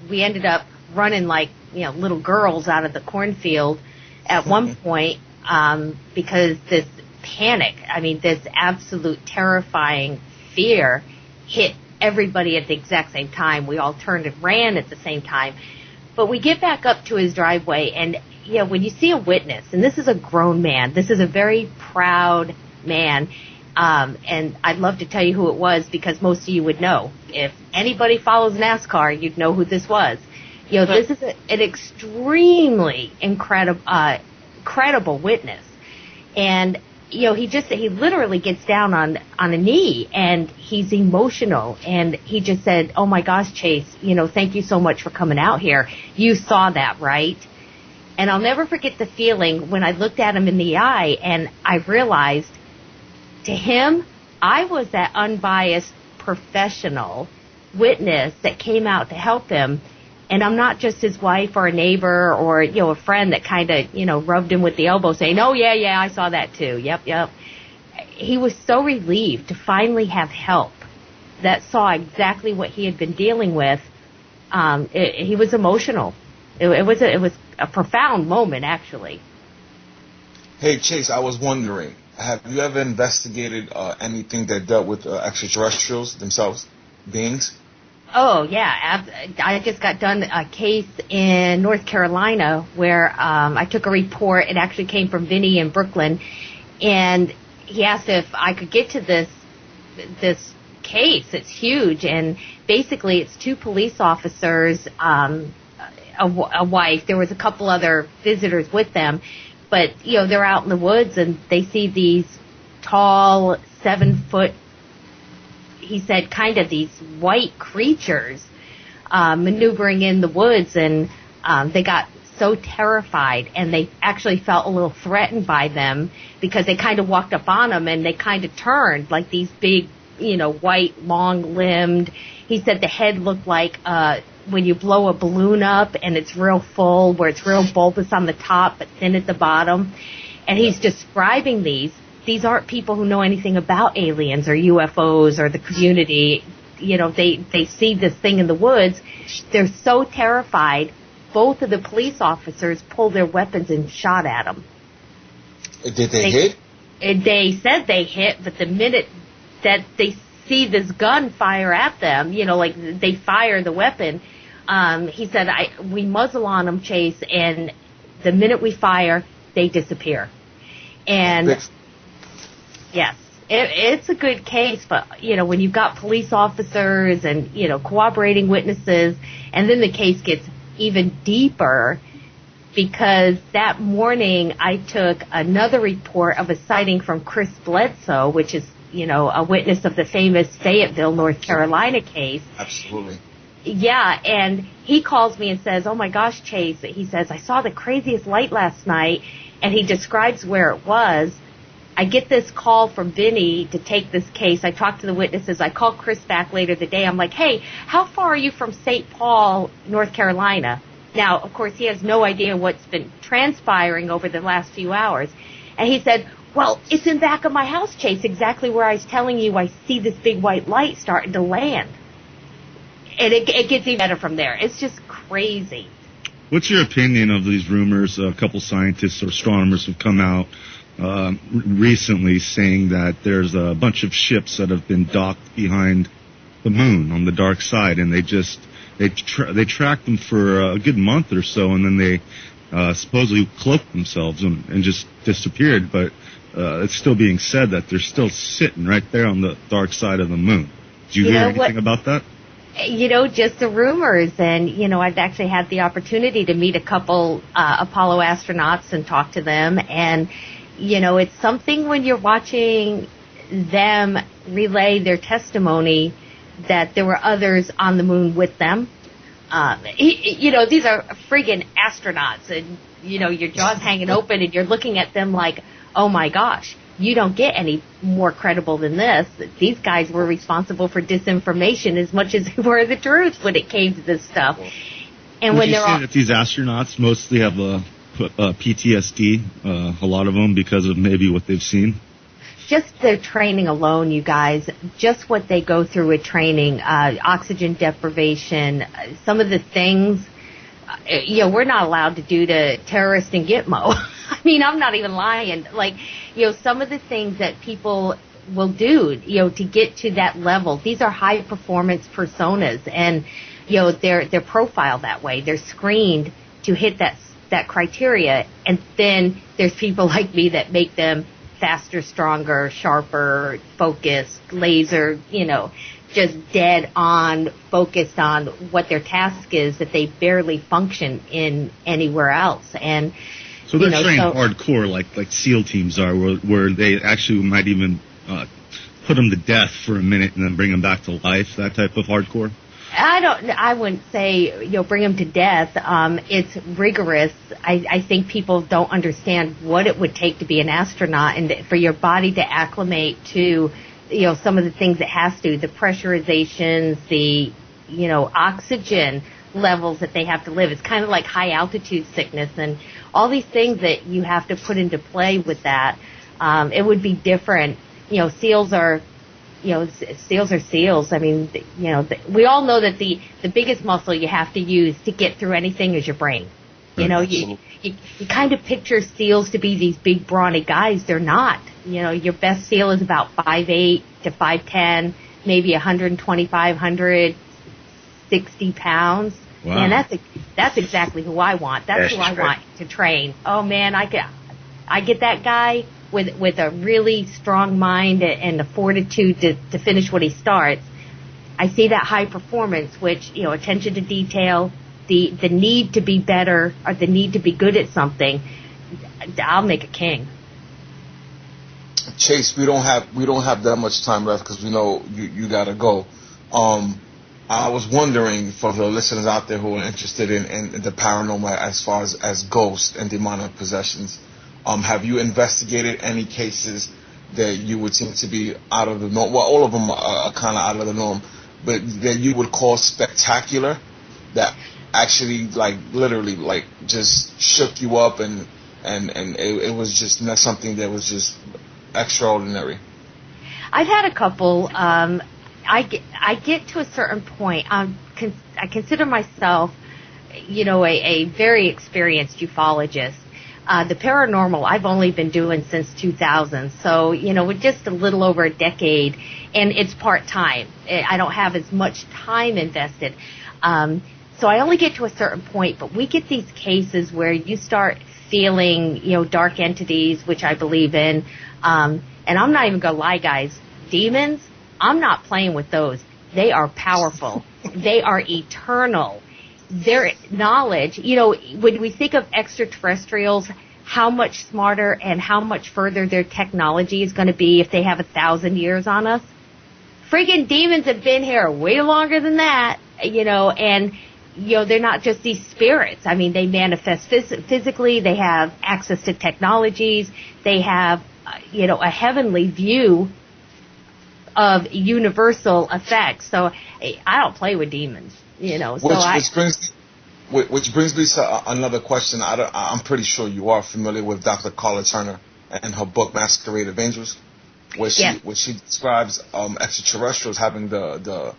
Speaker 8: We ended up running like, little girls out of the cornfield at one point because this panic, this absolute terrifying fear hit everybody at the exact same time. We all turned and ran at the same time. But we get back up to his driveway, and when you see a witness, and this is a grown man, this is a very proud man, and I'd love to tell you who it was because most of you would know. If anybody follows NASCAR, you'd know who this was. This is an extremely credible witness. And, he literally gets down on a knee and he's emotional. And he just said, "Oh my gosh, Chase, thank you so much for coming out here. You saw that, right?" And I'll never forget the feeling when I looked at him in the eye and I realized to him, I was that unbiased professional witness that came out to help him. And I'm not just his wife or a neighbor or, a friend that kind of, rubbed him with the elbow saying, "Oh, yeah, I saw that too. Yep. He was so relieved to finally have help that saw exactly what he had been dealing with. He was emotional. It was a profound moment, actually.
Speaker 7: Hey, Chase, I was wondering, have you ever investigated anything that dealt with extraterrestrials themselves, beings?
Speaker 8: Oh, yeah. I just got done a case in North Carolina where I took a report. It actually came from Vinny in Brooklyn. And he asked if I could get to this case. It's huge. And basically it's two police officers, a wife. There was a couple other visitors with them. But, they're out in the woods and they see these tall, 7-foot, he said, kind of these white creatures maneuvering in the woods, and they got so terrified, and they actually felt a little threatened by them because they kind of walked up on them, and they kind of turned like these big, white, long-limbed. He said the head looked like when you blow a balloon up, and it's real full, where it's real bulbous on the top but thin at the bottom. And he's describing these. These aren't people who know anything about aliens or UFOs or the community. They see this thing in the woods. They're so terrified, both of the police officers pulled their weapons and shot at them.
Speaker 7: Did they hit?
Speaker 8: They said they hit, but the minute that they see this gun fire at them, like they fire the weapon. He said, we muzzle on them, Chase, and the minute we fire, they disappear. And yes, it's a good case, but, when you've got police officers and, cooperating witnesses, and then the case gets even deeper, because that morning I took another report of a sighting from Chris Bledsoe, which is, a witness of the famous Fayetteville, North Carolina case.
Speaker 7: Absolutely.
Speaker 8: Yeah, and he calls me and says, oh my gosh, Chase, he says, I saw the craziest light last night, and he describes where it was. I get this call from Vinny to take this case. I talk to the witnesses. I call Chris back later the day. I'm like, hey, how far are you from St. Paul, North Carolina? Now, of course, he has no idea what's been transpiring over the last few hours. And he said, well, it's in back of my house, Chase, exactly where I was telling you I see this big white light starting to land. And it gets even better from there. It's just crazy.
Speaker 6: What's your opinion of these rumors? A couple scientists or astronomers have come out recently saying that there's a bunch of ships that have been docked behind the moon on the dark side, and they tracked them for a good month or so, and then they supposedly cloaked themselves and just disappeared. But it's still being said that they're still sitting right there on the dark side of the moon. Do you hear anything about that?
Speaker 8: Just the rumors. And, I've actually had the opportunity to meet a couple Apollo astronauts and talk to them. And, it's something when you're watching them relay their testimony that there were others on the moon with them. These are friggin' astronauts, and, your jaw's hanging open and you're looking at them like, oh my gosh, you don't get any more credible than this. These guys were responsible for disinformation as much as they were the truth when it came to this stuff. And when
Speaker 6: they're all that these astronauts mostly have PTSD, a lot of them, because of maybe what they've seen.
Speaker 8: Just their training alone, you guys, just what they go through with training, oxygen deprivation, some of the things, we're not allowed to do to terrorists in Gitmo. I mean, I'm not even lying. Like, some of the things that people will do, to get to that level. These are high performance personas, and, they're profiled that way. They're screened to hit that criteria. And then there's people like me that make them faster, stronger, sharper, focused, laser, just dead on, focused on what their task is, that they barely function in anywhere else. And
Speaker 6: so they're trained hardcore, like SEAL teams are, where they actually might even put them to death for a minute and then bring them back to life. That type of hardcore.
Speaker 8: I wouldn't say, bring them to death. It's rigorous. I think people don't understand what it would take to be an astronaut and for your body to acclimate to, some of the things it has to, the pressurizations, the, oxygen levels that they have to live. It's kind of like high altitude sickness and all these things that you have to put into play with that. It would be different. SEALs are SEALs. I mean, we all know that the biggest muscle you have to use to get through anything is your brain. You kind of picture SEALs to be these big, brawny guys. They're not. Your best SEAL is about 5'8" to 5'10", maybe 125, 160 pounds. Wow. And that's exactly who I want. That's who I want to train. Oh man, I get that guy with a really strong mind and the fortitude to finish what he starts. I see that high performance, which, attention to detail, the need to be better or the need to be good at something. I'll make a king.
Speaker 7: Chase, we don't have that much time left because we know you gotta go. I was wondering, for the listeners out there who are interested in the paranormal as far as ghosts and demonic possessions, have you investigated any cases that you would seem to be out of the norm? Well, all of them are kind of out of the norm, but that you would call spectacular, that actually, literally, just shook you up and it was just not something that was just extraordinary.
Speaker 8: I've had a couple. I get to a certain point. I consider myself, a very experienced ufologist. The paranormal I've only been doing since 2000, so, with just a little over a decade, and it's part-time. I don't have as much time invested. So I only get to a certain point, but we get these cases where you start feeling, dark entities, which I believe in. And I'm not even going to lie, guys. Demons, I'm not playing with those. They are powerful. They are eternal. Their knowledge, when we think of extraterrestrials, how much smarter and how much further their technology is going to be if they have 1,000 years on us. Freaking demons have been here way longer than that, and they're not just these spirits. I mean, they manifest physically. They have access to technologies. They have, a heavenly view of universal effects. So I don't play with demons,
Speaker 7: Which brings me to another question. I'm pretty sure you are familiar with Dr. Carla Turner and her book Masquerade of Angels, where she describes extraterrestrials having the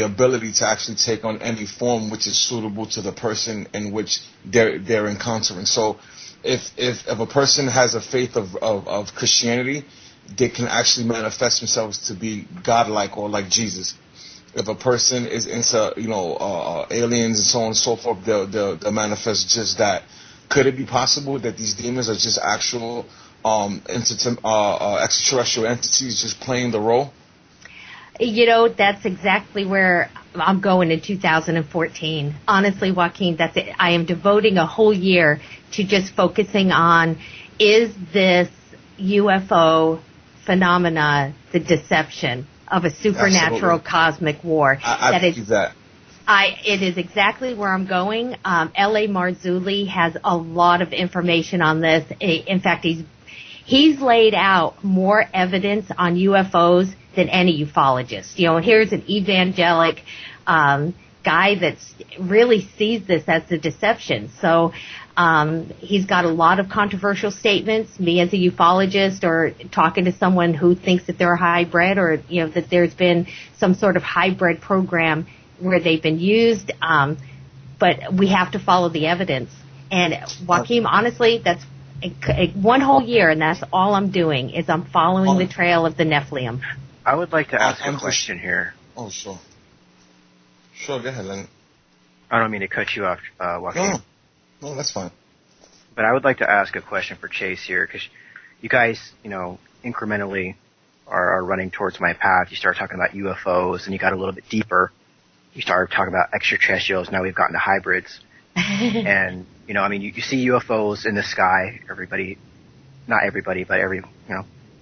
Speaker 7: ability to actually take on any form which is suitable to the person in which they're encountering. So if a person has a faith of Christianity, they can actually manifest themselves to be godlike or like Jesus. If a person is into aliens and so on and so forth, they'll manifest just that. Could it be possible that these demons are just actual extraterrestrial entities just playing the role?
Speaker 8: That's exactly where I'm going in 2014. Honestly, Joaquin, that's it. I am devoting a whole year to just focusing on, is this UFO phenomena the deception of a supernatural cosmic war?
Speaker 7: I believe that.
Speaker 8: It is exactly where I'm going. L.A. Marzulli has a lot of information on this. In fact, he's laid out more evidence on UFOs than any ufologist. And here's an evangelic guy that's really sees this as the deception. So he's got a lot of controversial statements. Me as a ufologist, or talking to someone who thinks that they're a hybrid, or that there's been some sort of hybrid program where they've been used. But we have to follow the evidence. And Joaquin, honestly, that's one whole year, and that's all I'm doing, is I'm following the trail of the Nephilim.
Speaker 10: I would like to ask a question here.
Speaker 7: Oh, sure. Sure, go ahead, Lenny.
Speaker 10: I don't mean to cut you off, Joaquin.
Speaker 7: No, that's fine.
Speaker 10: But I would like to ask a question for Chase here, because you guys, incrementally are running towards my path. You started talking about UFOs, and you got a little bit deeper. You started talking about extraterrestrials. Now we've gotten to hybrids. And, you see UFOs in the sky. Not everybody, but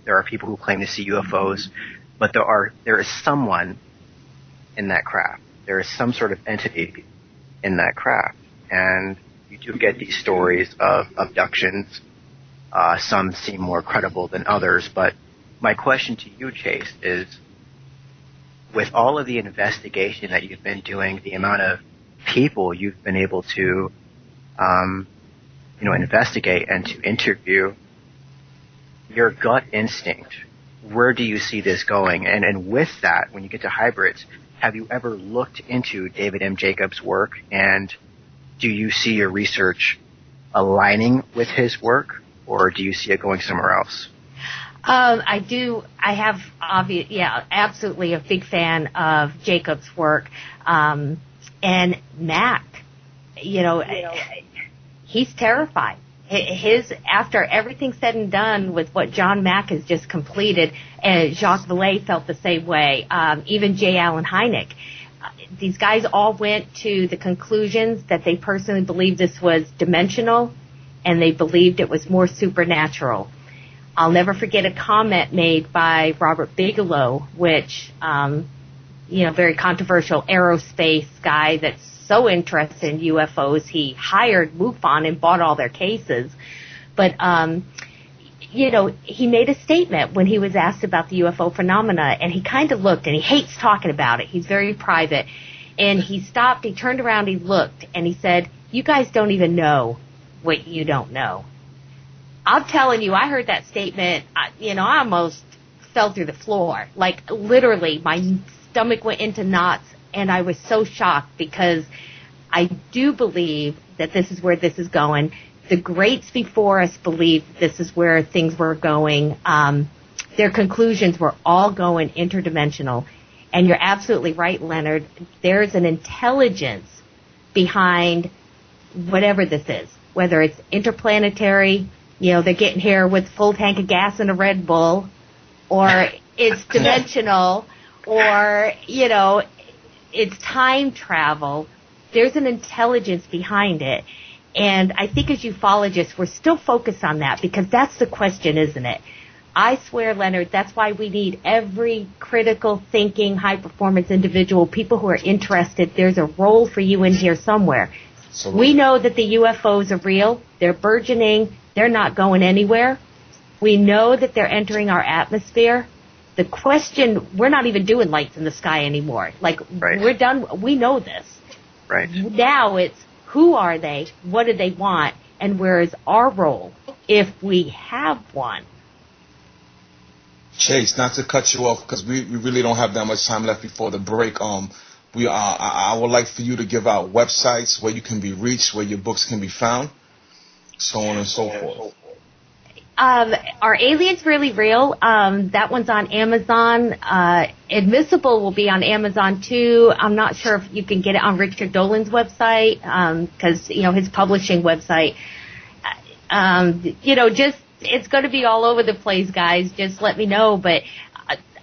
Speaker 10: there are people who claim to see UFOs. But there is someone in that craft. There is some sort of entity in that craft. And you do get these stories of abductions. Some seem more credible than others. But my question to you, Chase, is, with all of the investigation that you've been doing, the amount of people you've been able to, investigate and to interview, your gut instinct, where do you see this going? And with that, when you get to hybrids, have you ever looked into David M. Jacobs' work, and do you see your research aligning with his work, or do you see it going somewhere else?
Speaker 8: I do. I have, absolutely a big fan of Jacobs' work. And Mac, he's terrified. After everything's said and done with what John Mack has just completed, and Jacques Vallée felt the same way, even J. Allen Hynek. These guys all went to the conclusions that they personally believed this was dimensional, and they believed it was more supernatural. I'll never forget a comment made by Robert Bigelow, which, very controversial aerospace guy that's so interested in UFOs, he hired MUFON and bought all their cases. But, he made a statement when he was asked about the UFO phenomena, and he kind of looked, and he hates talking about it. He's very private. And he stopped, he turned around, he looked, and he said, "You guys don't even know what you don't know." I'm telling you, I heard that statement, I almost fell through the floor. Like, literally, my stomach went into knots, and I was so shocked, because I do believe that this is where this is going. The greats before us believed this is where things were going. Their conclusions were all going interdimensional. And you're absolutely right, Leonard. There's an intelligence behind whatever this is, whether it's interplanetary, they're getting here with full tank of gas and a Red Bull, or it's dimensional, or, it's time travel. There's an intelligence behind it. And I think as ufologists, we're still focused on that because that's the question, isn't it? I swear, Leonard, that's why we need every critical thinking, high-performance individual, people who are interested. There's a role for you in here somewhere. Absolutely. We know that the UFOs are real. They're burgeoning. They're not going anywhere. We know that they're entering our atmosphere. The question, we're not even doing lights in the sky anymore. We're done. We know this.
Speaker 10: Right.
Speaker 8: Now it's, who are they? What do they want? And where is our role if we have one?
Speaker 7: Chase, not to cut you off because we really don't have that much time left before the break. I would like for you to give out websites where you can be reached, where your books can be found, so on and so forth.
Speaker 8: Are Aliens Really Real? That one's on Amazon. Admissible will be on Amazon too. I'm not sure if you can get it on Richard Dolan's website, because, his publishing website. It's going to be all over the place, guys. Just let me know. But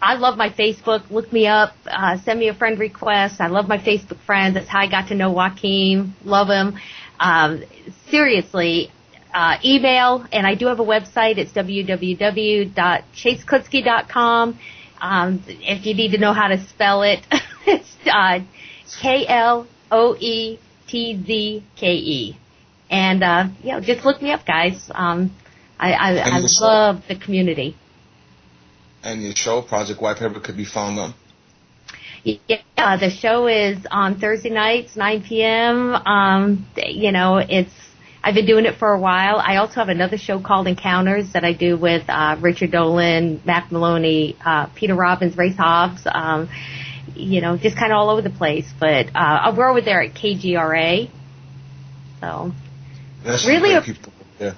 Speaker 8: I love my Facebook. Look me up. Send me a friend request. I love my Facebook friends. That's how I got to know Joaquin. Love him. Seriously. Email, and I do have a website. It's www.chasekloetzke.com. If you need to know how to spell it, it's Kloetzke. And just look me up, guys. I love the community.
Speaker 7: And your show, Project White Paper, could be found on?
Speaker 8: Yeah, the show is on Thursday nights, 9 p.m. I've been doing it for a while. I also have another show called Encounters that I do with Richard Dolan, Mac Maloney, Peter Robbins, Race Hobbs, just kind of all over the place. But we're over there at KGRA. So
Speaker 7: that's
Speaker 8: really,
Speaker 7: people. Yeah.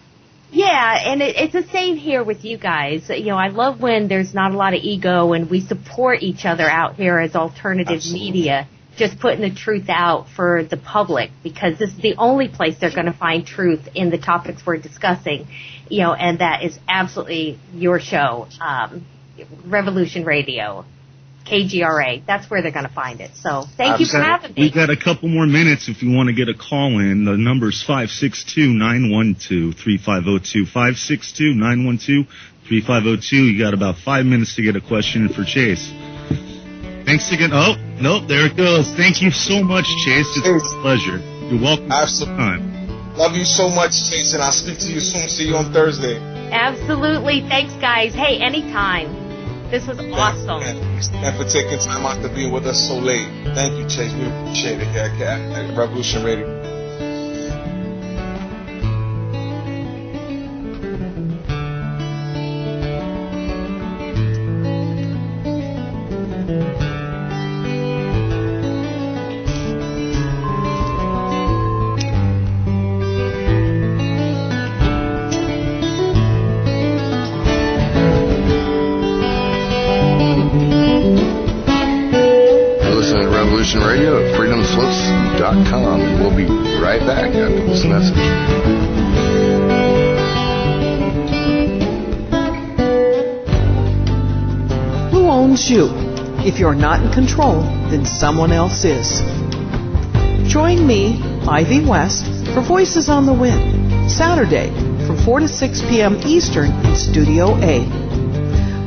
Speaker 8: Yeah, and it's the same here with you guys. I love when there's not a lot of ego and we support each other out here as alternative media. Just putting the truth out for the public, because this is the only place they're going to find truth in the topics we're discussing, and that is absolutely your show, Revolution Radio, KGRA. That's where they're going to find it. So thank you for having me.
Speaker 6: We've got a couple more minutes if you want to get a call in. The number's 562-912-3502, 562-912-3502. You got about 5 minutes to get a question in for Chase. Thanks again. Oh, nope, there it goes. Thank you so much, Chase. It's a pleasure. You're welcome.
Speaker 7: Absolutely. Love you so much, Chase, and I'll speak to you soon. See you on Thursday.
Speaker 8: Absolutely. Thanks, guys. Hey, anytime. This was awesome.
Speaker 7: And for taking time out to be with us so late. Thank you, Chase. We appreciate it here at Revolution Radio.
Speaker 4: Radio at freedomslips.com. We'll be right back after this message.
Speaker 11: Who owns you? If you're not in control, then someone else is. Join me, Ivy West, for Voices on the Wind, Saturday from 4 to 6 p.m. Eastern in Studio A.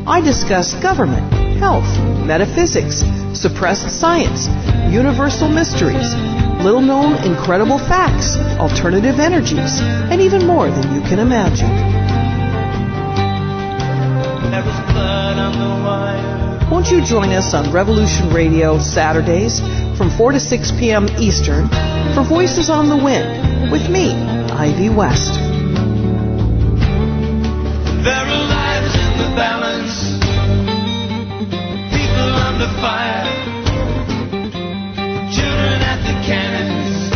Speaker 11: I discuss government, health, metaphysics, suppressed science, universal mysteries, little-known incredible facts, alternative energies, and even more than you can imagine. Won't you join us on Revolution Radio Saturdays from 4 to 6 p.m. Eastern for Voices on the Wind with me, Ivy West.
Speaker 12: There are lives in the balance, people under fire, children at the cannons.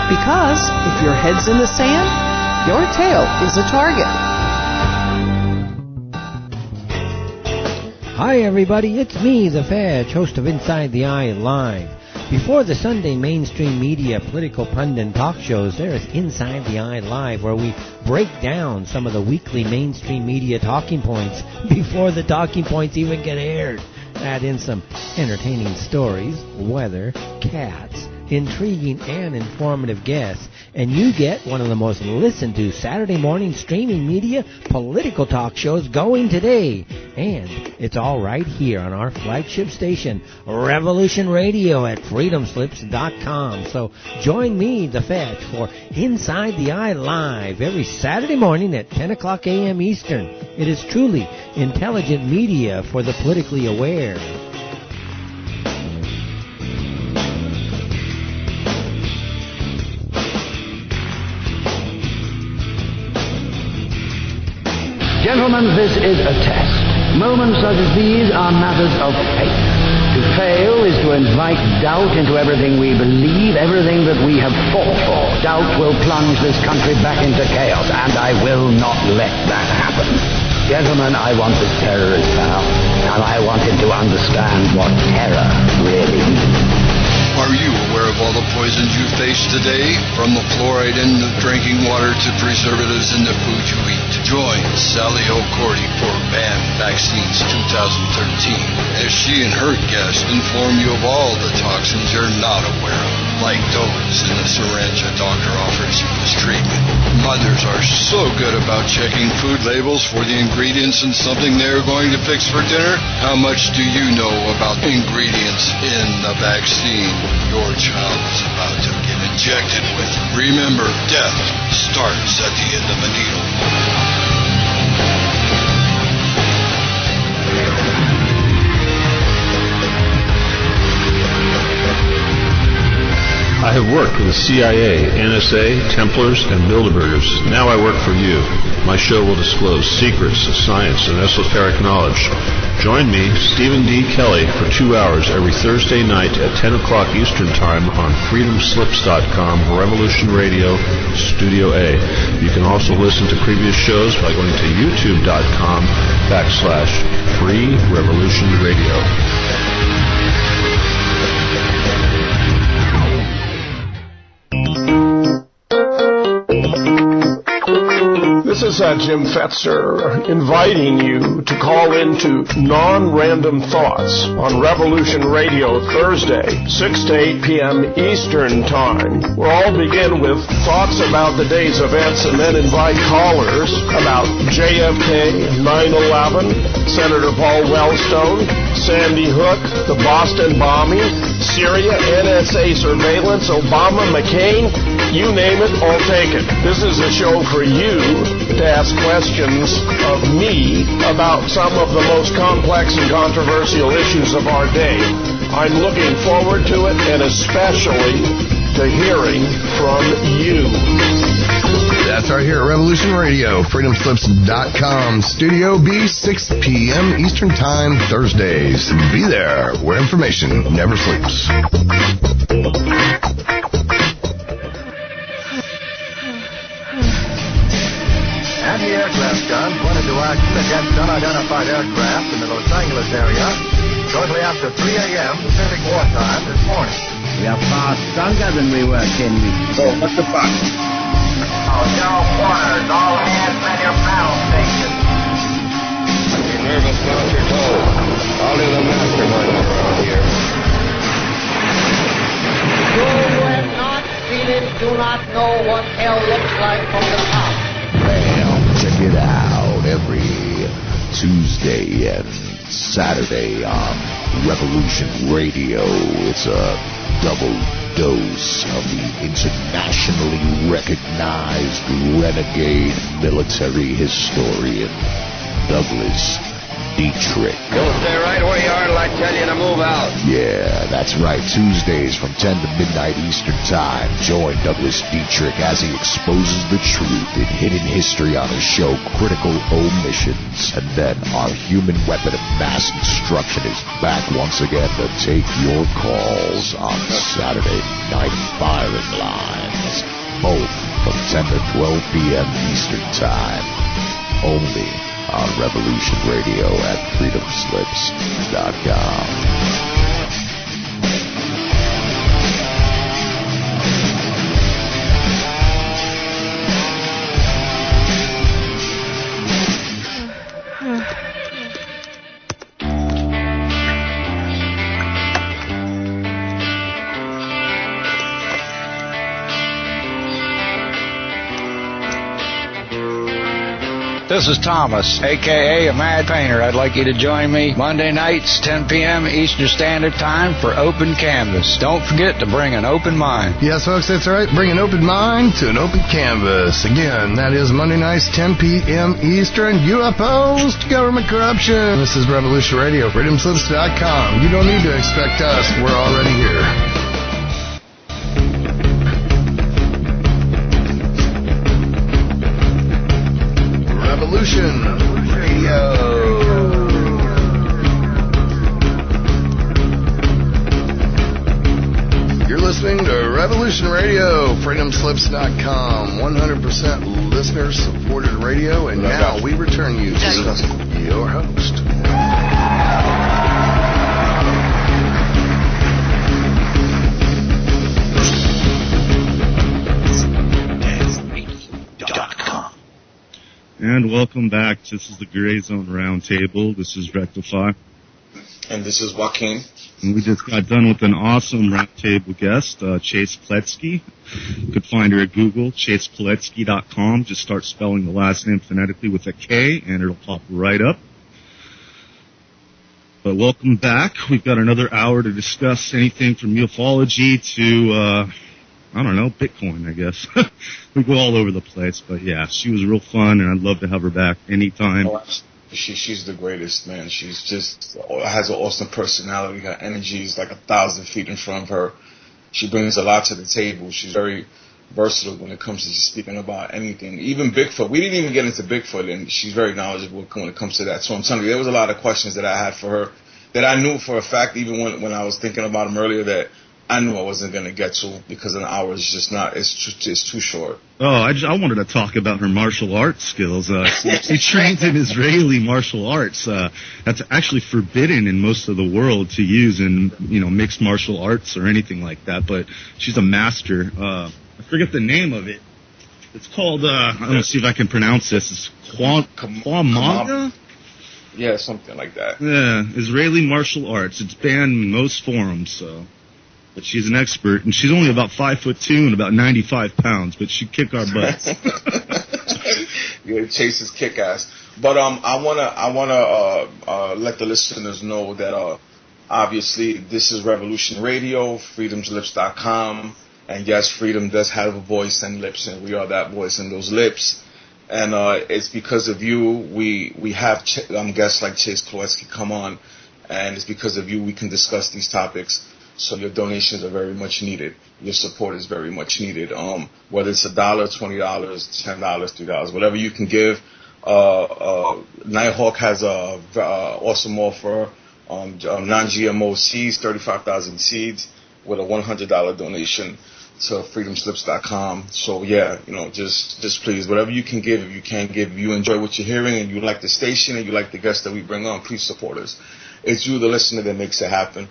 Speaker 11: Because Because if your head's in the sand, your tail is a target.
Speaker 13: Hi everybody, it's me, the Fetch, host of Inside the Eye Live. Before the Sunday mainstream media political pundit talk shows, there is Inside the Eye Live, where we break down some of the weekly mainstream media talking points before the talking points even get aired. Add in some entertaining stories, weather, cats, intriguing and informative guests, and you get one of the most listened to Saturday morning streaming media political talk shows going today. And it's all right here on our flagship station, Revolution Radio at freedomslips.com. So join me, the Fetch, for Inside the Eye Live every Saturday morning at 10 o'clock a.m. Eastern. It is truly intelligent media for the politically aware.
Speaker 14: Gentlemen, this is a test. Moments such as these are matters of faith. To fail is to invite doubt into everything we believe, everything that we have fought for. Doubt will plunge this country back into chaos, and I will not let that happen. Gentlemen, I want this terrorist found, and I want him to understand what terror really means.
Speaker 15: Are you aware of all the poisons you face today? From the fluoride in the drinking water to preservatives in the food you eat. Join Sally O'Cordy for Ban Vaccines 2013 as she and her guests inform you of all the toxins you're not aware of, like those in the syringe a doctor offers you as treatment. Mothers are so good about checking food labels for the ingredients in something they're going to fix for dinner. How much do you know about ingredients in the vaccine your child is about to get injected with? Remember, death starts at the end of a needle.
Speaker 16: I have worked with the CIA, NSA, Templars, and Bilderbergers. Now I work for you. My show will disclose secrets of science and esoteric knowledge. Join me, Stephen D. Kelly, for 2 hours every Thursday night at 10 o'clock Eastern Time on freedomslips.com, Revolution Radio, Studio A. You can also listen to previous shows by going to youtube.com/Free Revolution Radio.
Speaker 17: This is Jim Fetzer inviting you to call into Non-Random Thoughts on Revolution Radio Thursday, 6 to 8 p.m. Eastern Time. We'll all begin with thoughts about the day's events and then invite callers about JFK, 9/11, Senator Paul Wellstone, Sandy Hook, the Boston bombing, Syria, NSA surveillance, Obama, McCain, you name it, I'll take it. This is a show for you to ask questions of me about some of the most complex and controversial issues of our day. I'm looking forward to it, and especially to hearing from you.
Speaker 4: That's right here at Revolution Radio, freedomslips.com, Studio B, 6 p.m. Eastern Time, Thursdays. Be there, where information never sleeps.
Speaker 3: Anti-aircraft guns pointed to action against unidentified aircraft in the Los Angeles area shortly after 3 a.m. Pacific Wartime this morning.
Speaker 14: We are far stronger than we were 10 weeks ago.
Speaker 3: So, what's the fuck? Zero quarters, all hands man your battle stations.
Speaker 15: You're nervous, mount your toes. I'll do the mastermind around here.
Speaker 18: You who have not seen it do not know what hell looks like from the top.
Speaker 19: Well, check it out every Tuesday and Saturday on Revolution Radio. It's a double dose of the internationally recognized renegade military historian Douglas Dietrich.
Speaker 15: You'll stay right where you are till I tell you to move out.
Speaker 19: Yeah, that's right. Tuesdays from 10 to midnight Eastern Time. Join Douglas Dietrich as he exposes the truth in hidden history on his show Critical Omissions. And then our human weapon of mass destruction is back once again to take your calls on Saturday Night Firing Lines. Both 10 to 12 p.m. Eastern Time. Only on Revolution Radio at freedomslips.com.
Speaker 14: This is Thomas, a.k.a. a Mad Painter. I'd like you to join me Monday nights, 10 p.m. Eastern Standard Time for Open Canvas. Don't forget to bring an open mind.
Speaker 4: Yes, folks, that's right. Bring an open mind to an open canvas. Again, that is Monday nights, 10 p.m. Eastern. UFOs to government corruption. This is Revolution Radio, freedomslips.com. You don't need to expect us. We're already here. Revolution Radio. You're listening to Revolution Radio, freedomslips.com, 100% listener-supported radio, and now we return you to your host.
Speaker 6: And welcome back. This is the GrayZone Roundtable. This is Rectify.
Speaker 7: And this is Joaquin.
Speaker 6: And we just got done with an awesome roundtable guest, Chase Kloetzke. You could find her at Google, chasekloetzke.com. Just start spelling the last name phonetically with a K, and it'll pop right up. But welcome back. We've got another hour to discuss anything from ufology to, I don't know, Bitcoin, I guess. We go all over the place, but yeah, she was real fun, and I'd love to have her back anytime.
Speaker 7: Oh, she's the greatest, man. She's just has an awesome personality. Her energy is like 1,000 feet in front of her. She brings a lot to the table. She's very versatile when it comes to just speaking about anything, even Bigfoot. We didn't even get into Bigfoot, and she's very knowledgeable when it comes to that. So I'm telling you, there was a lot of questions that I had for her that I knew for a fact, even when I was thinking about them earlier, that I knew I wasn't going to get to, because an hour is just not, it's too short.
Speaker 6: Oh, I wanted to talk about her martial arts skills. She trains in Israeli martial arts. That's actually forbidden in most of the world to use in, mixed martial arts or anything like that, but she's a master. I forget the name of it. It's called, I'm going to see if I can pronounce this. It's Kwamanga?
Speaker 7: Yeah, something like that.
Speaker 6: Yeah, Israeli martial arts. It's banned in most forums, so. But she's an expert, and she's only about 5'2" and about 95 pounds, but she kick our butts.
Speaker 7: Yeah, Chase is kick ass. But I wanna let the listeners know that obviously this is Revolution Radio, freedomslips.com, and yes, freedom does have a voice and lips, and we are that voice and those lips. And it's because of you we have guests like Chase Kloetzke come on, and it's because of you we can discuss these topics. So your donations are very much needed. Your support is very much needed. Whether it's $1, $20, $10, $3, whatever you can give. Nighthawk has a awesome offer. Non-GMO seeds, 35,000 seeds, with a $100 donation to freedomslips.com. So yeah, just please, whatever you can give, if you can give, if you enjoy what you're hearing and you like the station and you like the guests that we bring on, please support us. It's you, the listener, that makes it happen.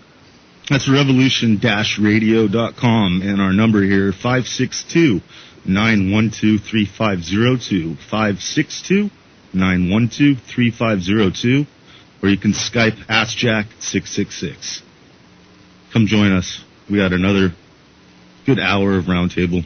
Speaker 6: That's revolution-radio.com, and our number here, 562-912-3502, 562-912-3502, or you can Skype AskJack666. Come join us. We got another good hour of roundtable.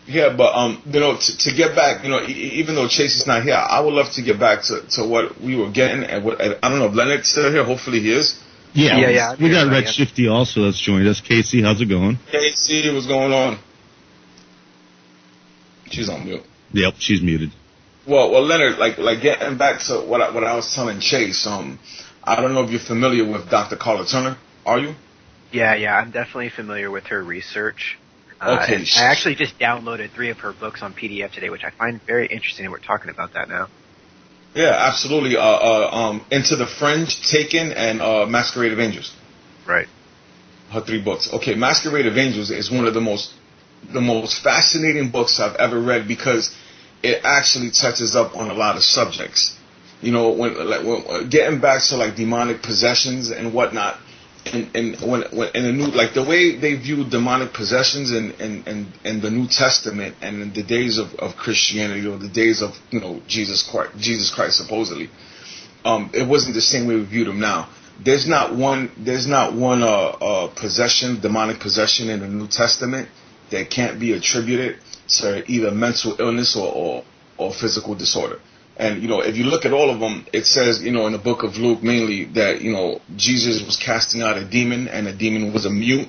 Speaker 7: Yeah, but to get back, even though Chase is not here, I would love to get back to what we were getting, and I don't know if Leonard's still here. Hopefully he is.
Speaker 6: Yeah. We got Red Shifty also that's joined us. Casey, how's it going?
Speaker 7: Casey, what's going on? She's on mute.
Speaker 6: Yep, she's muted.
Speaker 7: Well, Leonard, like getting back to what I was telling Chase. I don't know if you're familiar with Dr. Carla Turner. Are you?
Speaker 10: Yeah, I'm definitely familiar with her research.
Speaker 7: Okay.
Speaker 10: I actually just downloaded 3 of her books on PDF today, which I find very interesting, and we're talking about that now.
Speaker 7: Yeah, absolutely. Into the Fringe, Taken, and Masquerade of Angels.
Speaker 10: Right.
Speaker 7: Her 3 books. Okay, Masquerade of Angels is one of the most the most fascinating books I've ever read because it actually touches up on a lot of subjects. You know, when getting back to like demonic possessions and whatnot, and when in the new, like the way they view demonic possessions in the New Testament and in the days of Christianity or the days of, you know, Jesus Christ supposedly, it wasn't the same way we view them now. There's not one possession, demonic possession in the New Testament that can't be attributed to either mental illness or physical disorder. And, you know, if you look at all of them, it says, you know, in the book of Luke mainly that, you know, Jesus was casting out a demon and the demon was a mute.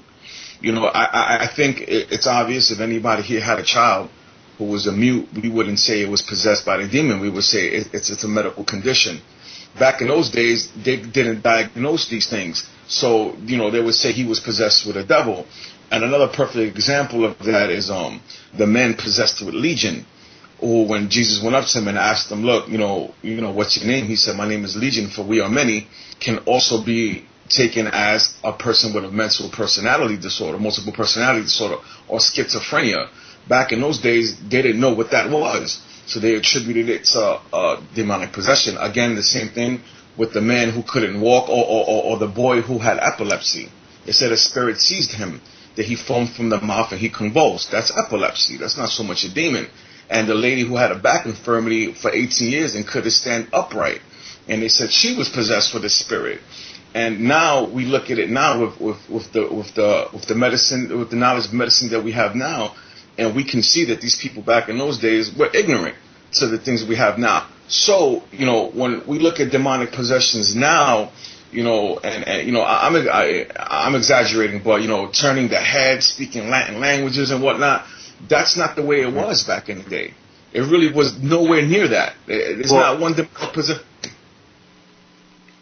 Speaker 7: You know, I think it's obvious if anybody here had a child who was a mute, we wouldn't say it was possessed by the demon. We would say it's a medical condition. Back in those days, they didn't diagnose these things. So, you know, they would say he was possessed with a devil. And another perfect example of that is the man possessed with legion. Or when Jesus went up to him and asked him, look, you know, what's your name? He said, my name is Legion, for we are many, can also be taken as a person with a mental personality disorder, multiple personality disorder, or schizophrenia. Back in those days, they didn't know what that was. So they attributed it to demonic possession. Again, the same thing with the man who couldn't walk or the boy who had epilepsy. They said a spirit seized him, that he foamed from the mouth and he convulsed. That's epilepsy. That's not so much a demon. And the lady who had a back infirmity for 18 years and couldn't stand upright. And they said she was possessed with a spirit. And now we look at it now with the medicine, with the knowledge of medicine that we have now, and we can see that these people back in those days were ignorant to the things we have now. So, you know, when we look at demonic possessions now, you know, and you know, I'm exaggerating, but, you know, turning the head, speaking Latin languages and whatnot, that's not the way it was back in the day. It really was nowhere near that. There's not one demonic possession.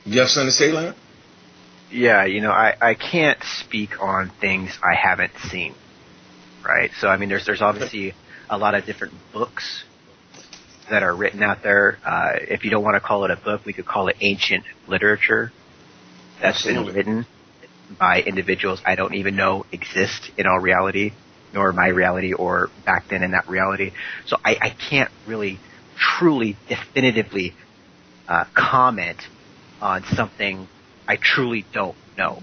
Speaker 7: You have something to say, Leonard?
Speaker 10: Yeah, you know, I can't speak on things I haven't seen, right? So, I mean, there's obviously a lot of different books that are written out there. If you don't want to call it a book, we could call it ancient literature that's been written by individuals I don't even know exist in all reality, nor my reality or back then in that reality. So I can't really truly definitively comment on something I truly don't know.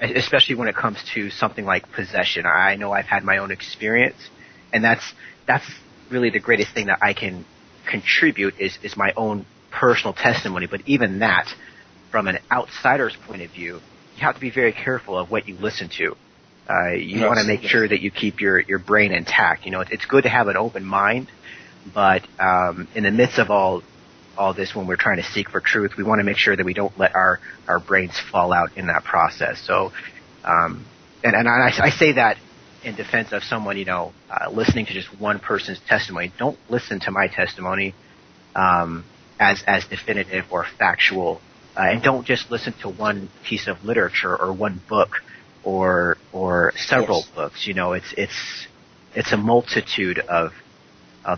Speaker 10: Especially when it comes to something like possession. I know I've had my own experience, and that's really the greatest thing that I can contribute is my own personal testimony. But even that, from an outsider's point of view, you have to be very careful of what you listen to. You want to make sure that you keep your brain intact. You know, it's good to have an open mind, but in the midst of all this, when we're trying to seek for truth, we want to make sure that we don't let our brains fall out in that process. So, and I say that in defense of someone, you know, listening to just one person's testimony. Don't listen to my testimony as definitive or factual, and don't just listen to one piece of literature or one book or several books. You know, it's a multitude of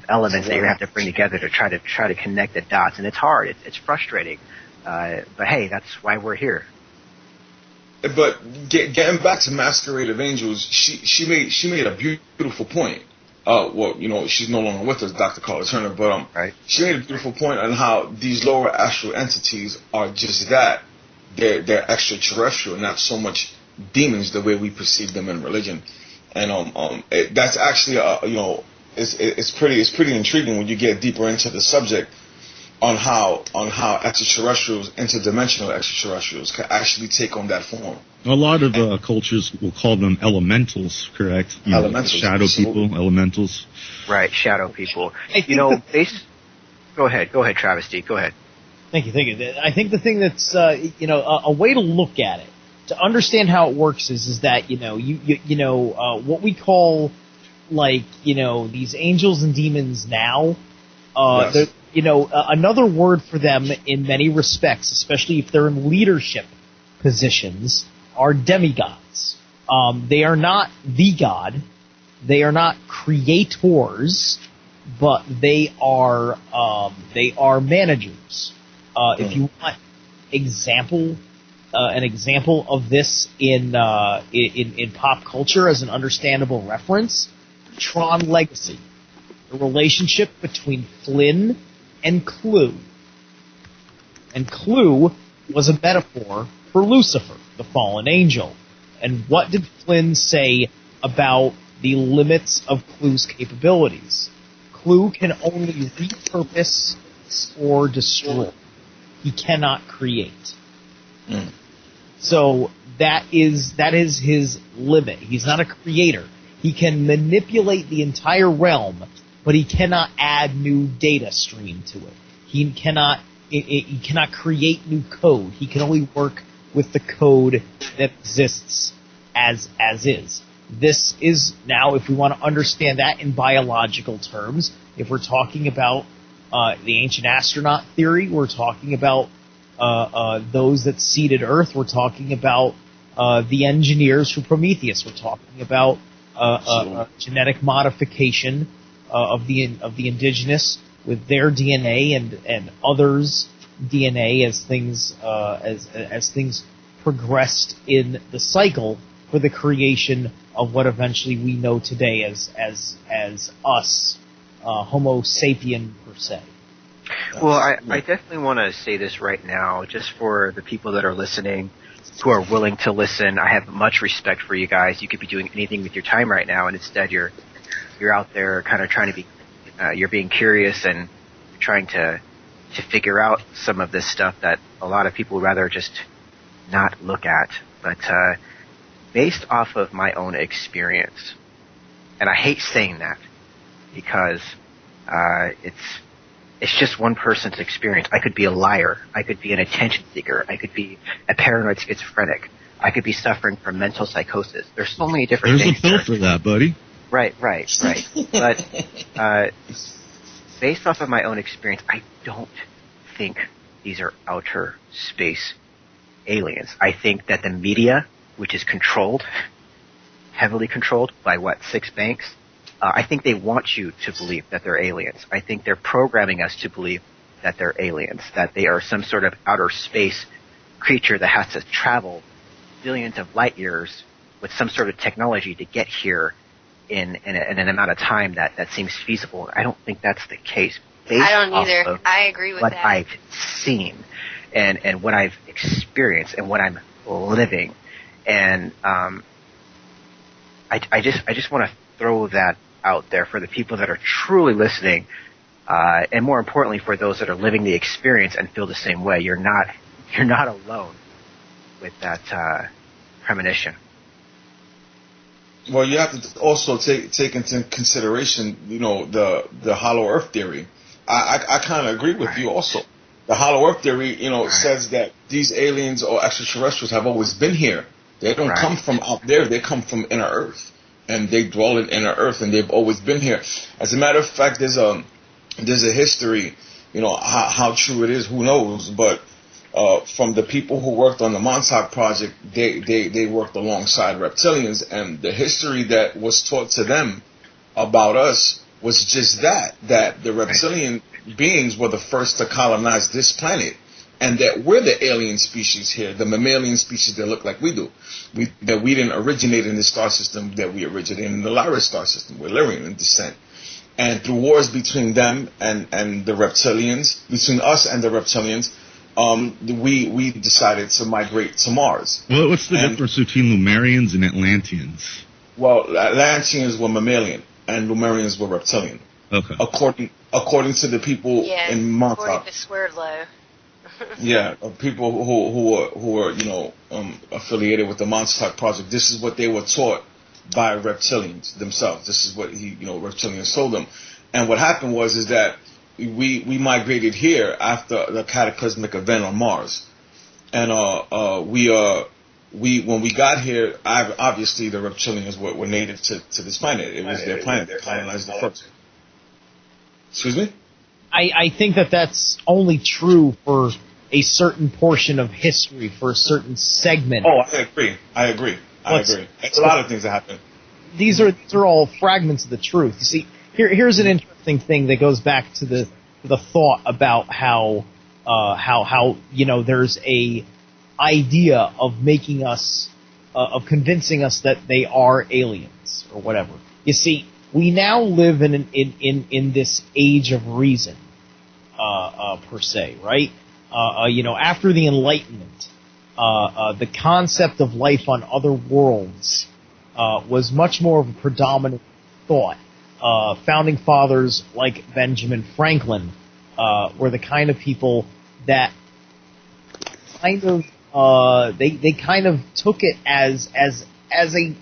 Speaker 10: elements that you're going to have to bring together to try to connect the dots, and it's hard. It's frustrating, but hey, that's why we're here.
Speaker 7: But getting back to Masquerade of Angels, she made a beautiful point. Well, you know, she's no longer with us, Dr. Carla Turner, but she made a beautiful point on how these lower astral entities are just that. They're extraterrestrial, not so much demons the way we perceive them in religion. And that's actually you know, it's pretty intriguing when you get deeper into the subject on how extraterrestrials, interdimensional extraterrestrials, can actually take on that form.
Speaker 6: A lot of cultures will call them elementals, correct? You
Speaker 7: elementals,
Speaker 6: know, shadow people, elementals.
Speaker 10: Right, shadow people. You know, go ahead, Travesty. Go ahead.
Speaker 9: Thank you. I think the thing that's you know, a way to look at it, to understand how it works is that, you know, you know, what we call, like, you know, these angels and demons now, yes. You know, another word for them in many respects, especially if they're in leadership positions, are demigods. They are not the god. They are not creators, but they are managers. If you want example an example of this in pop culture as an understandable reference. Tron Legacy, the relationship between Flynn and Clue. And Clue was a metaphor for Lucifer, the fallen angel. And what did Flynn say about the limits of Clue's capabilities? Clue can only repurpose or destroy. He cannot create. So that is his limit. He's not a creator. He can manipulate the entire realm, but he cannot add new data stream to it. He cannot create new code. He can only work with the code that exists as is. This is now, if we want to understand that in biological terms, if we're talking about the ancient astronaut theory, we're talking about those that seeded Earth, we're talking about the engineers for Prometheus, we're talking about genetic modification of the indigenous with their DNA and others' DNA as things progressed in the cycle for the creation of what eventually we know today as us, Homo sapien per se.
Speaker 10: Well, I definitely want to say this right now, just for the people that are listening, who are willing to listen. I have much respect for you guys. You could be doing anything with your time right now, and instead you're out there kind of trying to be, you're being curious and trying to figure out some of this stuff that a lot of people would rather just not look at. But based off of my own experience, and I hate saying that because it's just one person's experience. I could be a liar. I could be an attention seeker. I could be a paranoid schizophrenic. I could be suffering from mental psychosis. There's so many different things.
Speaker 6: There's a pill for that, buddy.
Speaker 10: Right. But based off of my own experience, I don't think these are outer space aliens. I think that the media, which is heavily controlled by 6 banks, I think they want you to believe that they're aliens. I think they're programming us to believe that they're aliens, that they are some sort of outer space creature that has to travel billions of light years with some sort of technology to get here in an amount of time that seems feasible. I don't think that's the case.
Speaker 20: I don't either. I agree with
Speaker 10: what
Speaker 20: that.
Speaker 10: I've seen and what I've experienced and what I'm living. And I just want to throw that out there for the people that are truly listening, and more importantly for those that are living the experience and feel the same way. You're not alone with that premonition.
Speaker 7: Well, you have to also take into consideration, the hollow Earth theory. I kind of agree with you also. The hollow Earth theory, says that these aliens or extraterrestrials have always been here. They don't come from out there. They come from inner Earth, and they dwell in inner Earth, and they've always been here. As a matter of fact, there's a history. How true it is, who knows? But from the people who worked on the Montauk Project, they worked alongside reptilians, and the history that was taught to them about us was just that the reptilian beings were the first to colonize this planet, and that we're the alien species here, the mammalian species that look like we do. That we didn't originate in the star system, that we originated in the Lyra star system. We're Lyrian in descent. And through wars between them and the reptilians, between us and the reptilians, we decided to migrate to Mars.
Speaker 6: Well, what's the difference between Lumerians and Atlanteans?
Speaker 7: Well, Atlanteans were mammalian, and Lumerians were reptilian.
Speaker 6: Okay.
Speaker 7: According to the people in Montauk.
Speaker 20: According to Swerdlow.
Speaker 7: Yeah, people who were affiliated with the Montauk Project. This is what they were taught by reptilians themselves. This is what reptilians told them. And what happened was that we migrated here after the cataclysmic event on Mars, and when we got here, obviously the reptilians were native to this planet. It was their planet. They colonized it first. Excuse me?
Speaker 9: I think that's only true for a certain portion of history, for a certain segment.
Speaker 7: Oh, I agree. It's a lot of things that happen.
Speaker 9: These are all fragments of the truth. You see, here's an interesting thing that goes back to the thought about how there's a idea of making us, of convincing us that they are aliens or whatever. You see, we now live in this age of reason, per se, right? After the Enlightenment, the concept of life on other worlds was much more of a predominant thought. Founding fathers like Benjamin Franklin were the kind of people that kind of they kind of took it as an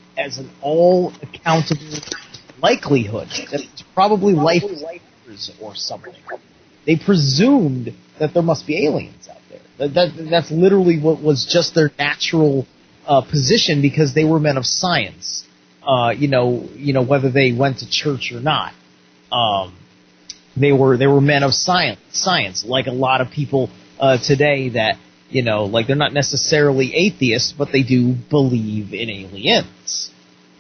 Speaker 9: all accountable likelihood that it's probably life or something. They presumed that there must be aliens out there. That's literally what was just their natural position, because they were men of science. Whether they went to church or not, they were men of science, like a lot of people today that, like they're not necessarily atheists, but they do believe in aliens.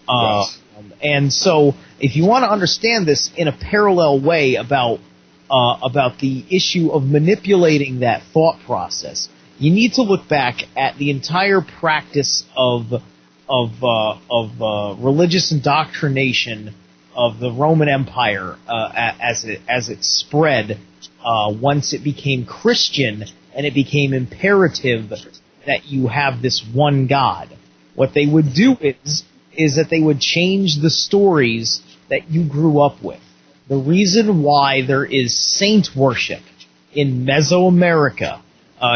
Speaker 9: Yes. And so, if you want to understand this in a parallel way about the issue of manipulating that thought process, you need to look back at the entire practice of religious indoctrination of the Roman Empire as it spread once it became Christian and it became imperative that you have this one God. What they would do is that they would change the stories that you grew up with. The reason why there is saint worship in Mesoamerica,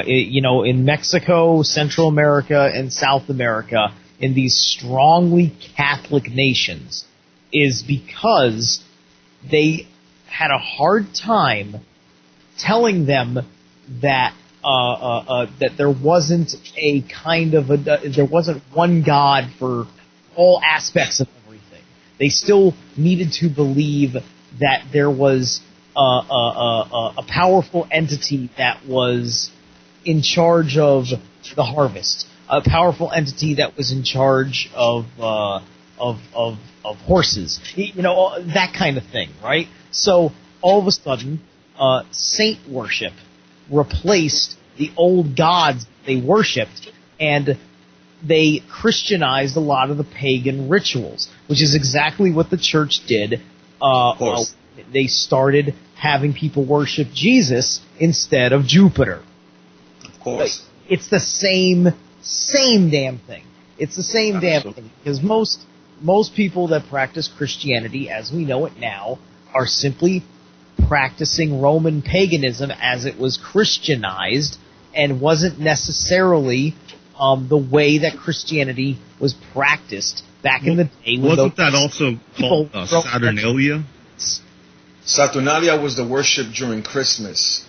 Speaker 9: in Mexico, Central America, and South America, in these strongly Catholic nations, is because they had a hard time telling them that that there wasn't a kind of there wasn't one God for all aspects of everything. They still needed to believe that there was a powerful entity that was in charge of the harvest, a powerful entity that was in charge of horses, that kind of thing, right? So all of a sudden, saint worship replaced the old gods they worshipped, and they Christianized a lot of the pagan rituals, which is exactly what the church did. They started having people worship Jesus instead of Jupiter.
Speaker 7: Of course.
Speaker 9: It's the same damn thing. It's the same damn thing, because most people that practice Christianity, as we know it now, are simply practicing Roman paganism as it was Christianized, and wasn't necessarily the way that Christianity was practiced back in the day.
Speaker 6: Wasn't that also called Saturnalia?
Speaker 7: Saturnalia was the worship during Christmas.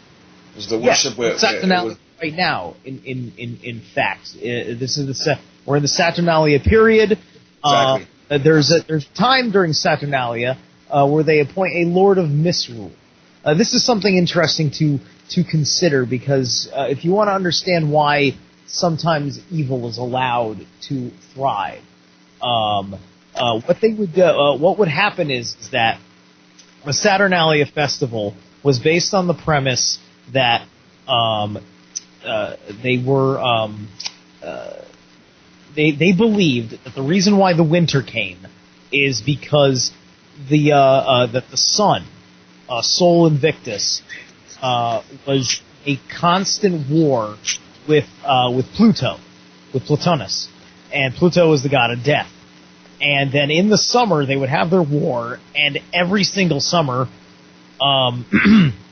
Speaker 7: It was the worship where
Speaker 9: Saturnalia right now. In fact, this is we're in the Saturnalia period.
Speaker 7: Exactly.
Speaker 9: There's a time during Saturnalia where they appoint a Lord of Misrule. This is something interesting to consider, because if you want to understand why sometimes evil is allowed to thrive, what would happen is that the Saturnalia festival was based on the premise that they believed that the reason why the winter came is because that the sun, Sol Invictus, was a constant war with Pluto, with Plotinus, and Pluto is the god of death. And then in the summer they would have their war, and every single summer,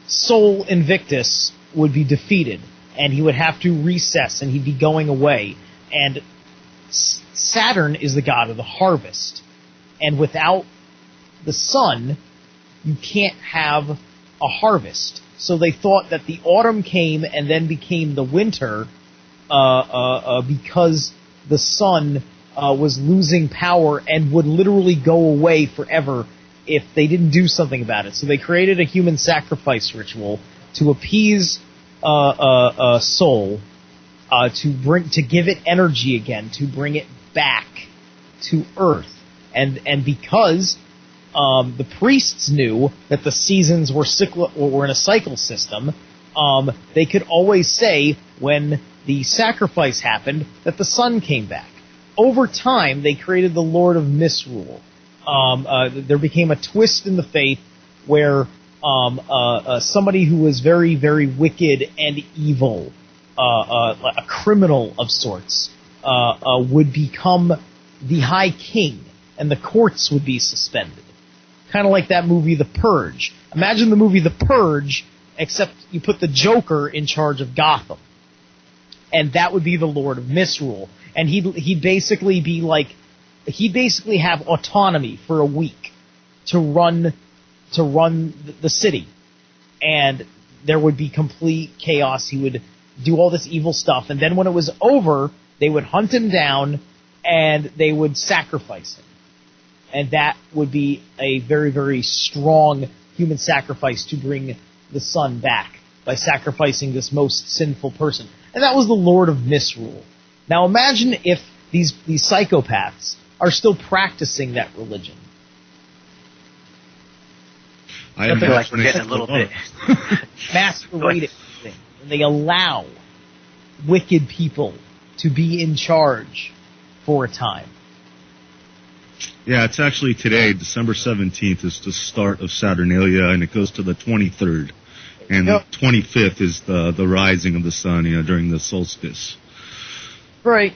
Speaker 9: Sol Invictus would be defeated, and he would have to recess, and he'd be going away. And Saturn is the god of the harvest, and without the sun, you can't have a harvest. So they thought that the autumn came and then became the winter because the sun was losing power and would literally go away forever if they didn't do something about it. So they created a human sacrifice ritual to appease Sol, to give it energy again, to bring it back to Earth, and because the priests knew that the seasons were in a cycle system, they could always say when the sacrifice happened that the sun came back. Over time, they created the Lord of Misrule. There became a twist in the faith where somebody who was very, very wicked and evil, a criminal of sorts, would become the High King, and the courts would be suspended. Kind of like that movie The Purge. Imagine the movie The Purge, except you put the Joker in charge of Gotham. And that would be the Lord of Misrule. And he'd basically be like, he'd basically have autonomy for a week to run the city. And there would be complete chaos. He would do all this evil stuff. And then when it was over, they would hunt him down and they would sacrifice him. And that would be a very, very strong human sacrifice to bring the sun back by sacrificing this most sinful person. And that was the Lord of Misrule. Now imagine if these psychopaths are still practicing that religion.
Speaker 10: I feel like we're getting a little bit
Speaker 9: masquerading thing. And they allow wicked people to be in charge for a time.
Speaker 6: Yeah, it's actually today, December 17th, is the start of Saturnalia, and it goes to the 23rd. And the 25th is the rising of the sun, during the solstice.
Speaker 9: Right.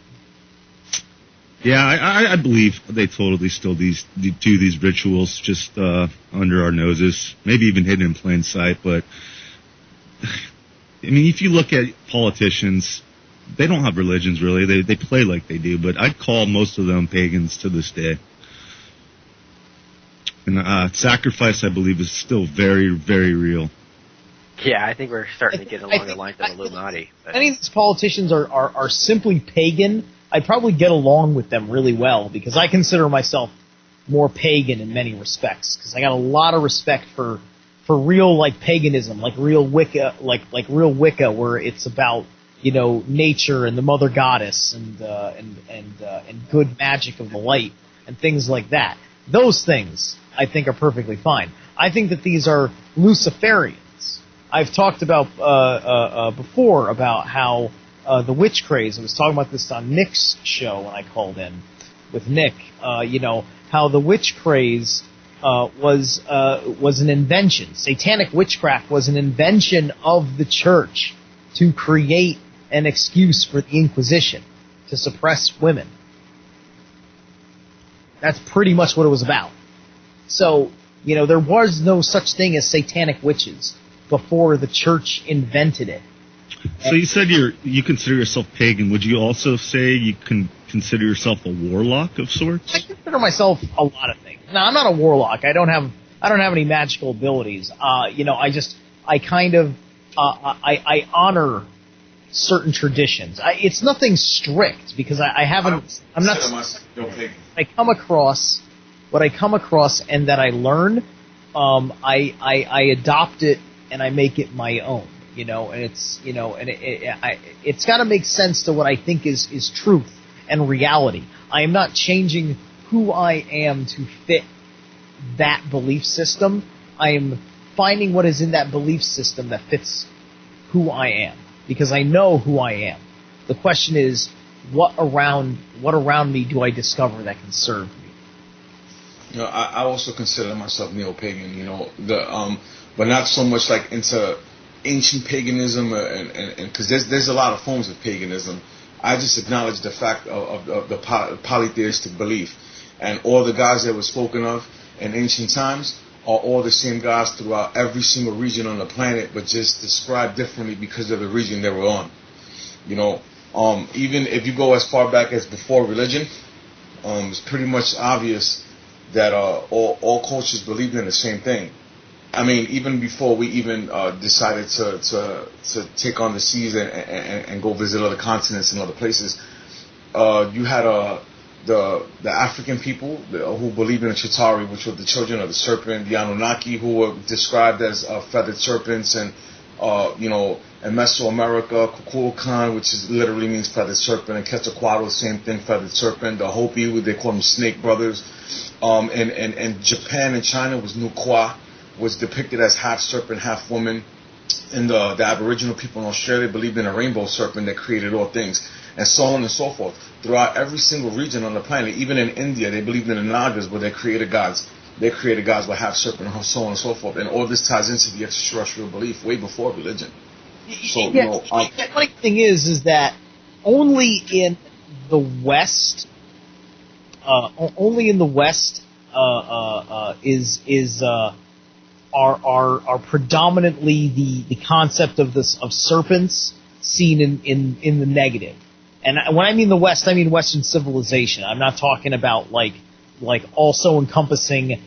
Speaker 6: Yeah, I believe they totally still do these rituals just under our noses, maybe even hidden in plain sight. But, I mean, if you look at politicians, they don't have religions, really. They play like they do, but I'd call most of them pagans to this day. And sacrifice, I believe, is still very, very real.
Speaker 10: Yeah, I think we're starting to get along the lines of Illuminati.
Speaker 9: If any of these politicians are simply pagan, I'd probably get along with them really well, because I consider myself more pagan in many respects, because I got a lot of respect for real, like, paganism, like real Wicca, like real Wicca, where it's about, nature and the mother goddess and good magic of the light and things like that. Those things I think are perfectly fine. I think that these are Luciferians. I've talked about before about how the witch craze. I was talking about this on Nick's show when I called in with Nick. How the witch craze was an invention. Satanic witchcraft was an invention of the church to create an excuse for the Inquisition to suppress women. That's pretty much what it was about. So, there was no such thing as satanic witches before the church invented it.
Speaker 6: So you said you consider yourself pagan. Would you also say you can consider yourself a warlock of sorts?
Speaker 9: I consider myself a lot of things. No, I'm not a warlock. I don't have any magical abilities. I honor certain traditions. It's nothing strict, because I'm not. I come across what I come across, and that I learn. I adopt it and I make it my own. And it's it's got to make sense to what I think is truth and reality. I am not changing who I am to fit that belief system. I am finding what is in that belief system that fits who I am, because I know who I am. The question is, what around me do I discover that can serve me?
Speaker 7: I also consider myself neo-pagan. But not so much like into ancient paganism, and because there's a lot of forms of paganism. I just acknowledge the fact of the polytheistic belief, and all the gods that were spoken of in ancient times are all the same gods throughout every single region on the planet, but just described differently because of the region they were on. Even if you go as far back as before religion, it's pretty much obvious that all cultures believed in the same thing. I mean, even before we even decided to take on the seas and go visit other continents and other places, you had the African people who believed in the Chitauri, which were the children of the serpent, the Anunnaki, who were described as feathered serpents, and in Mesoamerica, Kukulkan, which literally means feathered serpent, and Quetzalcoatl, same thing, feathered serpent. The Hopi, they call them snake brothers. And Japan and China was Nukwa, was depicted as half serpent, half woman. And the Aboriginal people in Australia believed in a rainbow serpent that created all things, and so on and so forth. Throughout every single region on the planet, even in India, they believed in the Nagas, where they created gods. They created gods with half serpent, and so on and so forth. And all this ties into the extraterrestrial belief way before religion. So,
Speaker 9: the funny thing is that only in the West, are predominantly the concept of serpents seen in the negative. And when I mean the West, I mean Western civilization. I'm not talking about like also encompassing,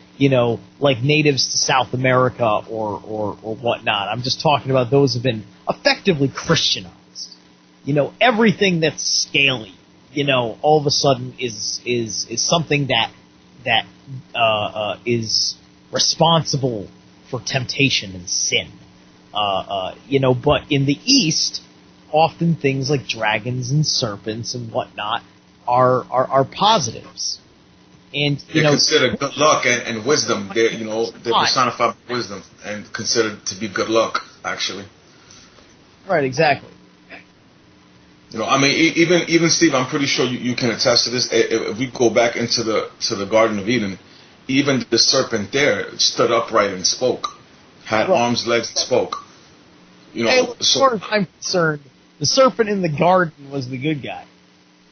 Speaker 9: like natives to South America or whatnot. I'm just talking about those who have been effectively Christianized. Everything that's scaly, all of a sudden is something that is responsible for temptation and sin. But in the East, often things like dragons and serpents and whatnot are positives. And
Speaker 7: they're considered good luck and wisdom. They're personified wisdom and considered to be good luck, actually.
Speaker 9: Right, exactly.
Speaker 7: Even Steve, I'm pretty sure you can attest to this. If we go back into the Garden of Eden, even the serpent there stood upright and spoke, had arms, legs, and spoke.
Speaker 9: As far as I'm concerned, the serpent in the garden was the good guy.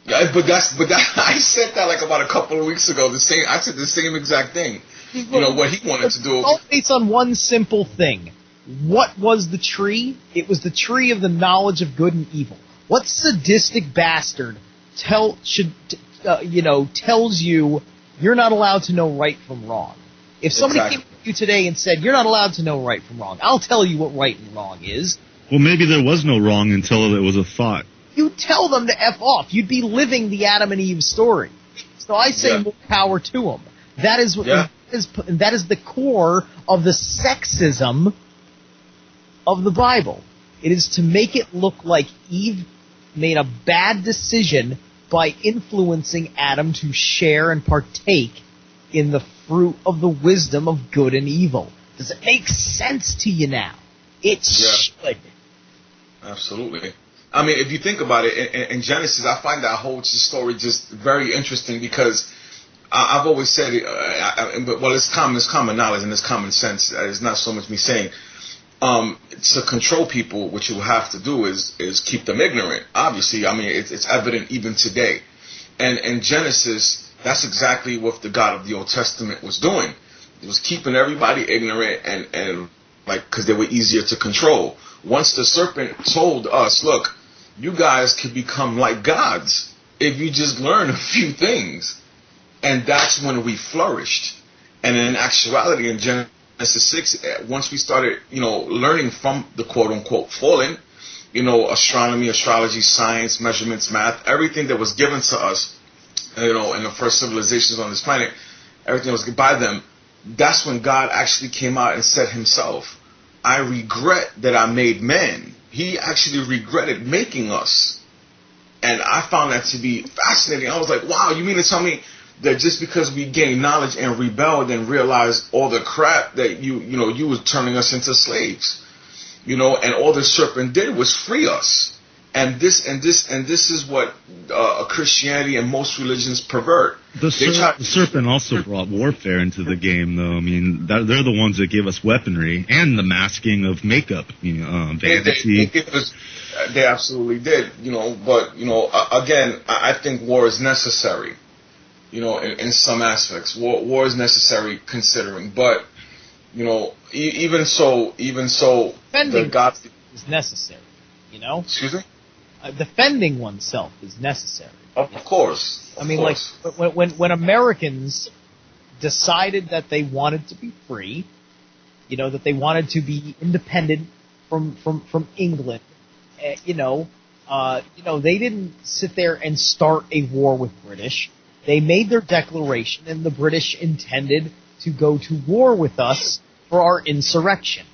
Speaker 7: Yeah, but I said that like about a couple of weeks ago. I said the same exact thing. What he wanted to do.
Speaker 9: All based on one simple thing. What was the tree? It was the tree of the knowledge of good and evil. What sadistic bastard tells you you're not allowed to know right from wrong? If somebody came to you today and said, you're not allowed to know right from wrong, I'll tell you what right and wrong is.
Speaker 6: Well, maybe there was no wrong until it was a thought.
Speaker 9: You tell them to F off. You'd be living the Adam and Eve story. So I say more power to them. That is the core of the sexism of the Bible. It is to make it look like Eve made a bad decision by influencing Adam to share and partake in the fruit of the wisdom of good and evil. Does it make sense to you now? It should.
Speaker 7: Absolutely. If you think about it, in Genesis, I find that whole story just very interesting because I've always said, it's common knowledge and it's common sense. It's not so much me saying. To control people, what you have to do is keep them ignorant. Obviously, it's evident even today. And in Genesis, that's exactly what the God of the Old Testament was doing. It was keeping everybody ignorant and because they were easier to control. Once the serpent told us, look, you guys can become like gods if you just learn a few things. And that's when we flourished. And in actuality, in Genesis 6, once we started, learning from the quote-unquote fallen, astronomy, astrology, science, measurements, math, everything that was given to us, in the first civilizations on this planet, everything was given by them, that's when God actually came out and said himself, I regret that I made men. He actually regretted making us. And I found that to be fascinating. I was like, wow, you mean to tell me that just because we gained knowledge and rebelled and realized all the crap that you was turning us into slaves, and all the serpent did was free us, and this is what Christianity and most religions pervert.
Speaker 6: The serpent also brought warfare into the game, though. They're the ones that gave us weaponry and the masking of makeup, vanity.
Speaker 7: They absolutely did, But again, I think war is necessary. In some aspects, war is necessary considering, but even so,
Speaker 9: defending
Speaker 7: the God
Speaker 9: is necessary.
Speaker 7: Excuse me.
Speaker 9: Defending oneself is necessary.
Speaker 7: Of course.
Speaker 9: Like when Americans decided that they wanted to be free, that they wanted to be independent from England, they didn't sit there and start a war with British. They made their declaration, and the British intended to go to war with us for our insurrection.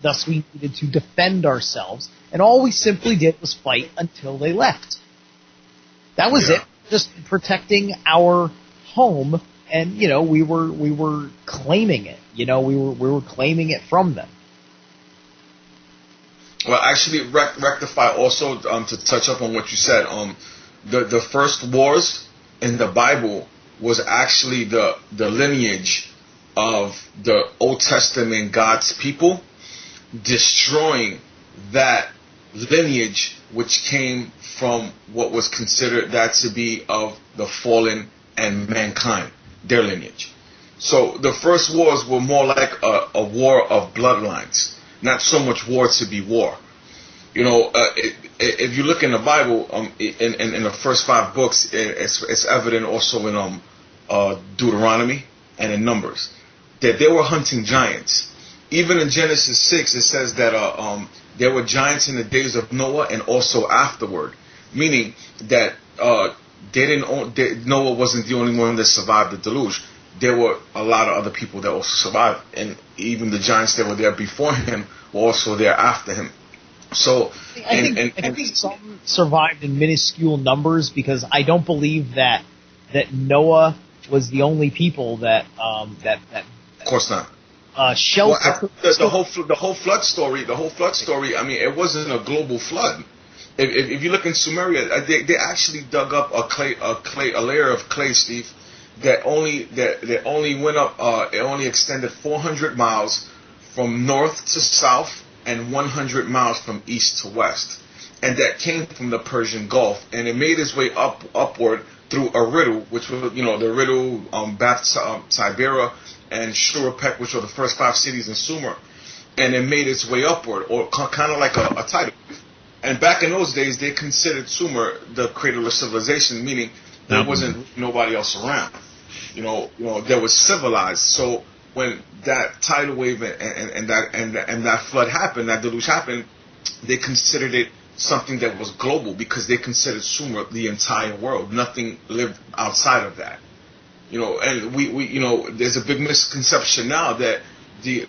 Speaker 9: Thus, we needed to defend ourselves, and all we simply did was fight until they left. That was it, just protecting our home, and we were claiming it. We were claiming it from them.
Speaker 7: Well, actually, rectify also to touch up on what you said. The first wars in the Bible was actually the lineage of the Old Testament God's people destroying that lineage, which came from what was considered that to be of the fallen and mankind, their lineage. So the first wars were more like a war of bloodlines, not so much war to be war. You know, if you look in the Bible, in the first 5 books, it's evident also in Deuteronomy and in Numbers that they were hunting giants. Even in Genesis 6, it says that there were giants in the days of Noah and also afterward, meaning that Noah wasn't the only one that survived the deluge. There were a lot of other people that also survived, and even the giants that were there before him were also there after him. So,
Speaker 9: I think some survived in minuscule numbers, because I don't believe that Noah was the only people that. Of
Speaker 7: course not.
Speaker 9: Shelter.
Speaker 7: Well, the whole flood story. I mean, it wasn't a global flood. If you look in Sumeria, they actually dug up a layer of clay, Steve, that only went up. It only extended 400 miles from north to south and 100 miles from east to west, and that came from the Persian Gulf, and it made its way upward through Eridu, which was the Eridu, Bath, Tibera, and Shurapek, which were the first 5 cities in Sumer, and it made its way upward, or kind of like a tidal. And back in those days, they considered Sumer the cradle of civilization, meaning there wasn't nobody else around. There was civilized. So when that tidal wave and that flood happened, that deluge happened, they considered it something that was global, because they considered Sumer the entire world. Nothing lived outside of that. And we there's a big misconception now that the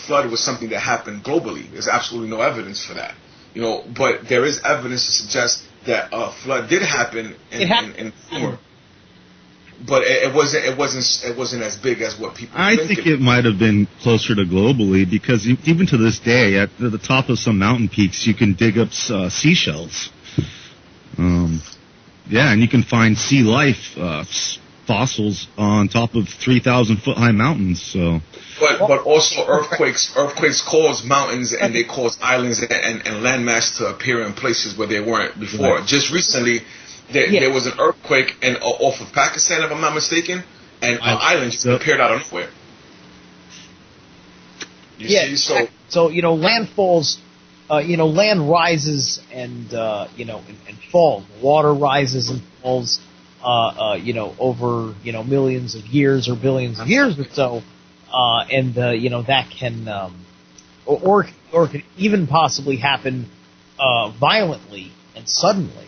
Speaker 7: flood was something that happened globally. There's absolutely no evidence for that. But there is evidence to suggest that a flood did happen in Sumer. But it wasn't as big as what people think.
Speaker 6: I think it might have been closer to globally, because even to this day, at the top of some mountain peaks, you can dig up seashells. And you can find sea life fossils on top of 3,000-foot high mountains. So,
Speaker 7: but also earthquakes cause mountains, and they cause islands and landmass to appear in places where they weren't before. Right. Just recently, there was an earthquake off of Pakistan, if I'm not mistaken, and an island just appeared out of nowhere. You see?
Speaker 9: So land falls, land rises and falls. Water rises and falls, over millions of years or billions of years or so, and that can or could even possibly happen violently and suddenly.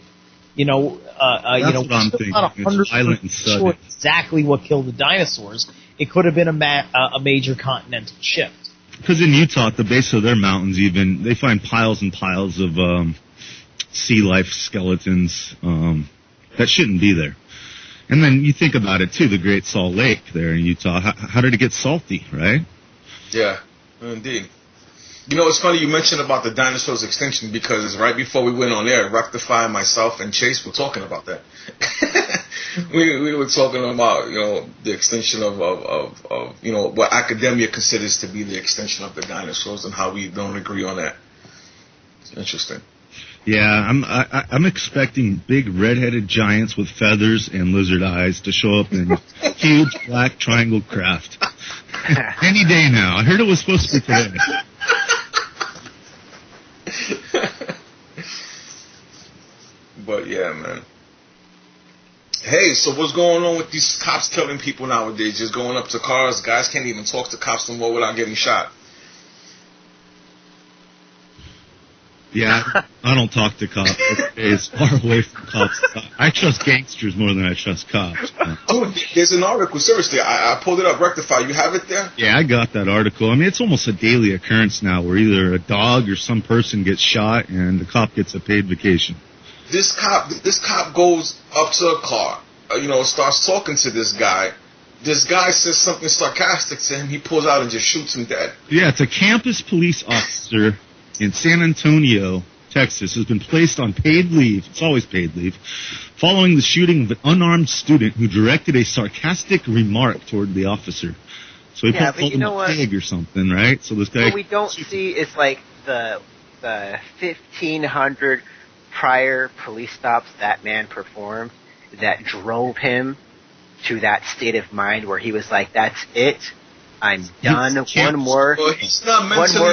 Speaker 6: That's what I'm thinking.
Speaker 9: Not 100% sure exactly what killed the dinosaurs. It could have been a major continental shift.
Speaker 6: Because in Utah, at the base of their mountains, even they find piles and piles of sea life skeletons that shouldn't be there. And then you think about it too, the Great Salt Lake there in Utah. How did it get salty, right?
Speaker 7: Yeah, indeed. It's funny you mentioned about the dinosaurs' extinction, because right before we went on air, Rectify, myself, and Chase were talking about that. we were talking about, the extinction of what academia considers to be the extinction of the dinosaurs, and how we don't agree on that. It's interesting.
Speaker 6: Yeah, I'm expecting big red-headed giants with feathers and lizard eyes to show up in huge black triangle craft. Any day now. I heard it was supposed to be today.
Speaker 7: But yeah, man. Hey, so what's going on with these cops killing people nowadays? Just going up to cars. Guys can't even talk to cops no more without getting shot.
Speaker 6: Yeah, I don't talk to cops. It's far away from cops. I trust gangsters more than I trust cops.
Speaker 7: Dude, there's an article. Seriously, I pulled it up. Rectify. You have it there?
Speaker 6: Yeah, I got that article. I mean, it's almost a daily occurrence now, where either a dog or some person gets shot and the cop gets a paid vacation.
Speaker 7: This cop goes up to a car, starts talking to this guy. This guy says something sarcastic to him. He pulls out and just shoots him dead.
Speaker 6: Yeah, it's a campus police officer in San Antonio, Texas, has been placed on paid leave. It's always paid leave, following the shooting of an unarmed student who directed a sarcastic remark toward the officer. So he called him a pig or something, right? So this guy.
Speaker 10: What we don't see is like the 1,500 prior police stops that man performed that drove him to that state of mind where he was like, "That's it. I'm done. One more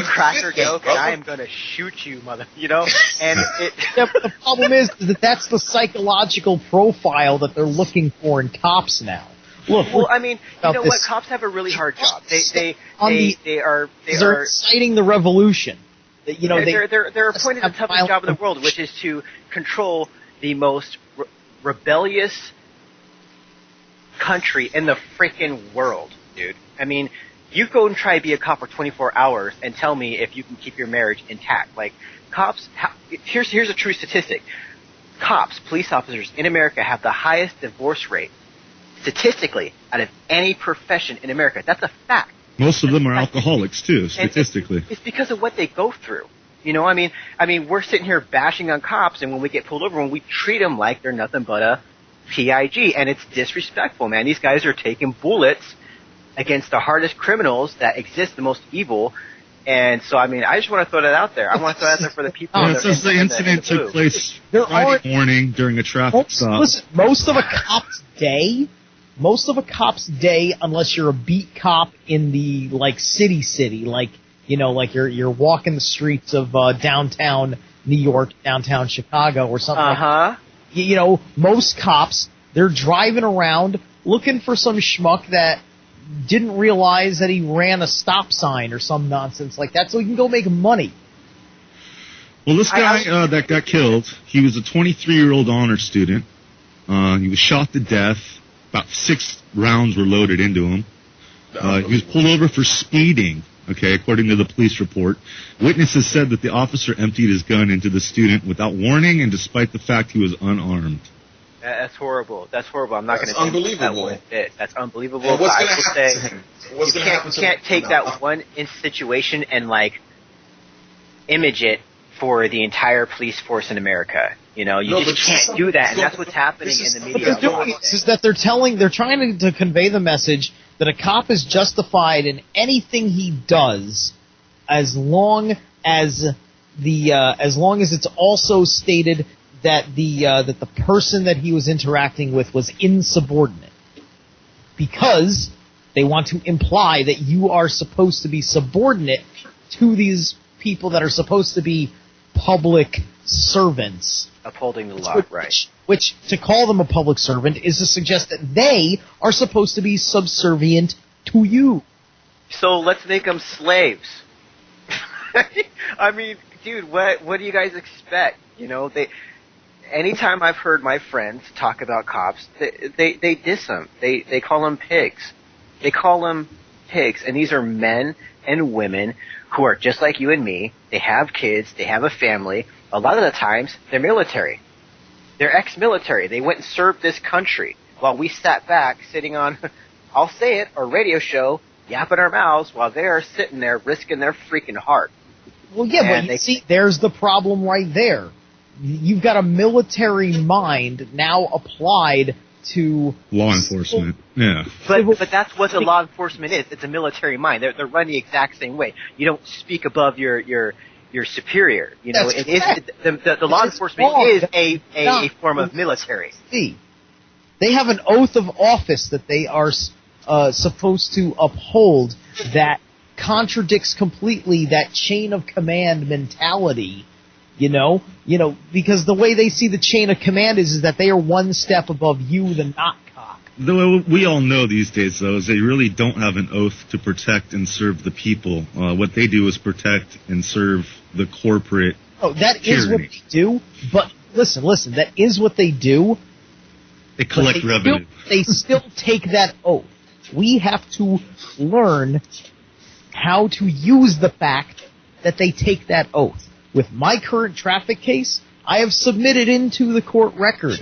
Speaker 10: cracker joke, and I am gonna shoot you, mother." You know. And
Speaker 9: the problem is that that's the psychological profile that they're looking for in cops now. Look,
Speaker 10: well, I mean, you know what? Cops have a really hard job. They are
Speaker 9: inciting the revolution. You know,
Speaker 10: they're appointed the toughest job in the world, which is to control the most rebellious country in the freaking world, dude. I mean, you go and try to be a cop for 24 hours and tell me if you can keep your marriage intact. Like, cops, here's a true statistic. Cops, police officers in America have the highest divorce rate statistically out of any profession in America. That's a fact.
Speaker 6: Most of them are alcoholics too, statistically.
Speaker 10: It's because of what they go through. You know, I mean, we're sitting here bashing on cops, and when we get pulled over, when we treat them like they're nothing but a PIG, and it's disrespectful, man. These guys are taking bullets against the hardest criminals that exist, the most evil. And so, I mean, I just want to throw that out there. I want to throw that out there for the people.
Speaker 6: It says the incident took place Friday morning during a traffic stop.
Speaker 9: Listen, most of a cop's day, unless you're a beat cop in the city, like, you know, like you're walking the streets of downtown New York, downtown Chicago, or something. Like that. You know, most cops, they're driving around looking for some schmuck that didn't realize that he ran a stop sign or some nonsense like that, so he can go make money.
Speaker 6: Well, this guy that got killed, he was a 23-year-old honor student. He was shot to death. About 6 rounds were loaded into him. He was pulled over for speeding, okay, according to the police report. Witnesses said that the officer emptied his gun into the student without warning and despite the fact he was unarmed.
Speaker 10: That's horrible. That's horrible. I'm not going to
Speaker 7: That's unbelievable.
Speaker 10: That's unbelievable.
Speaker 7: And what's
Speaker 10: I
Speaker 7: going to
Speaker 10: will
Speaker 7: happen
Speaker 10: say,
Speaker 7: to him? What's
Speaker 10: you
Speaker 7: going to happen to
Speaker 10: can't take that one situation and, image it for the entire police force in America. You know, you just can't do that, and that's what's happening in the media.
Speaker 9: What they're doing is that they're trying to convey the message that a cop is justified in anything he does, as long as it's also stated that the person that he was interacting with was insubordinate, because they want to imply that you are supposed to be subordinate to these people that are supposed to be public servants.
Speaker 10: Upholding the law, right.
Speaker 9: Which, to call them a public servant is to suggest that they are supposed to be subservient to you.
Speaker 10: So let's make them slaves. I mean, dude, what do you guys expect? You know, anytime I've heard my friends talk about cops, they diss them. They call them pigs. They call them pigs, and these are men and women who are just like you and me. They have kids. They have a family. A lot of the times, they're military. They're ex-military. They went and served this country while we sat back sitting on, I'll say it, a radio show, yapping our mouths while they are sitting there risking their freaking heart.
Speaker 9: Well, yeah, but see, there's the problem right there. You've got a military mind now applied to
Speaker 6: law enforcement. Yeah.
Speaker 10: But that's what the law enforcement is. It's a military mind. They're run the exact same way. You don't speak above your superior. You know, it is the law enforcement is a form of military.
Speaker 9: See, they have an oath of office that they are supposed to uphold that contradicts completely that chain of command mentality. You know, because the way they see the chain of command is that they are one step above you, the not cop.
Speaker 6: Though we all know these days, though, is they really don't have an oath to protect and serve the people. What they do is protect and serve the corporate.
Speaker 9: Oh, that
Speaker 6: tyranny.
Speaker 9: is what they do. But listen, that is what they do.
Speaker 6: They collect revenue.
Speaker 9: They still take that oath. We have to learn how to use the fact that they take that oath. With my current traffic case, I have submitted into the court record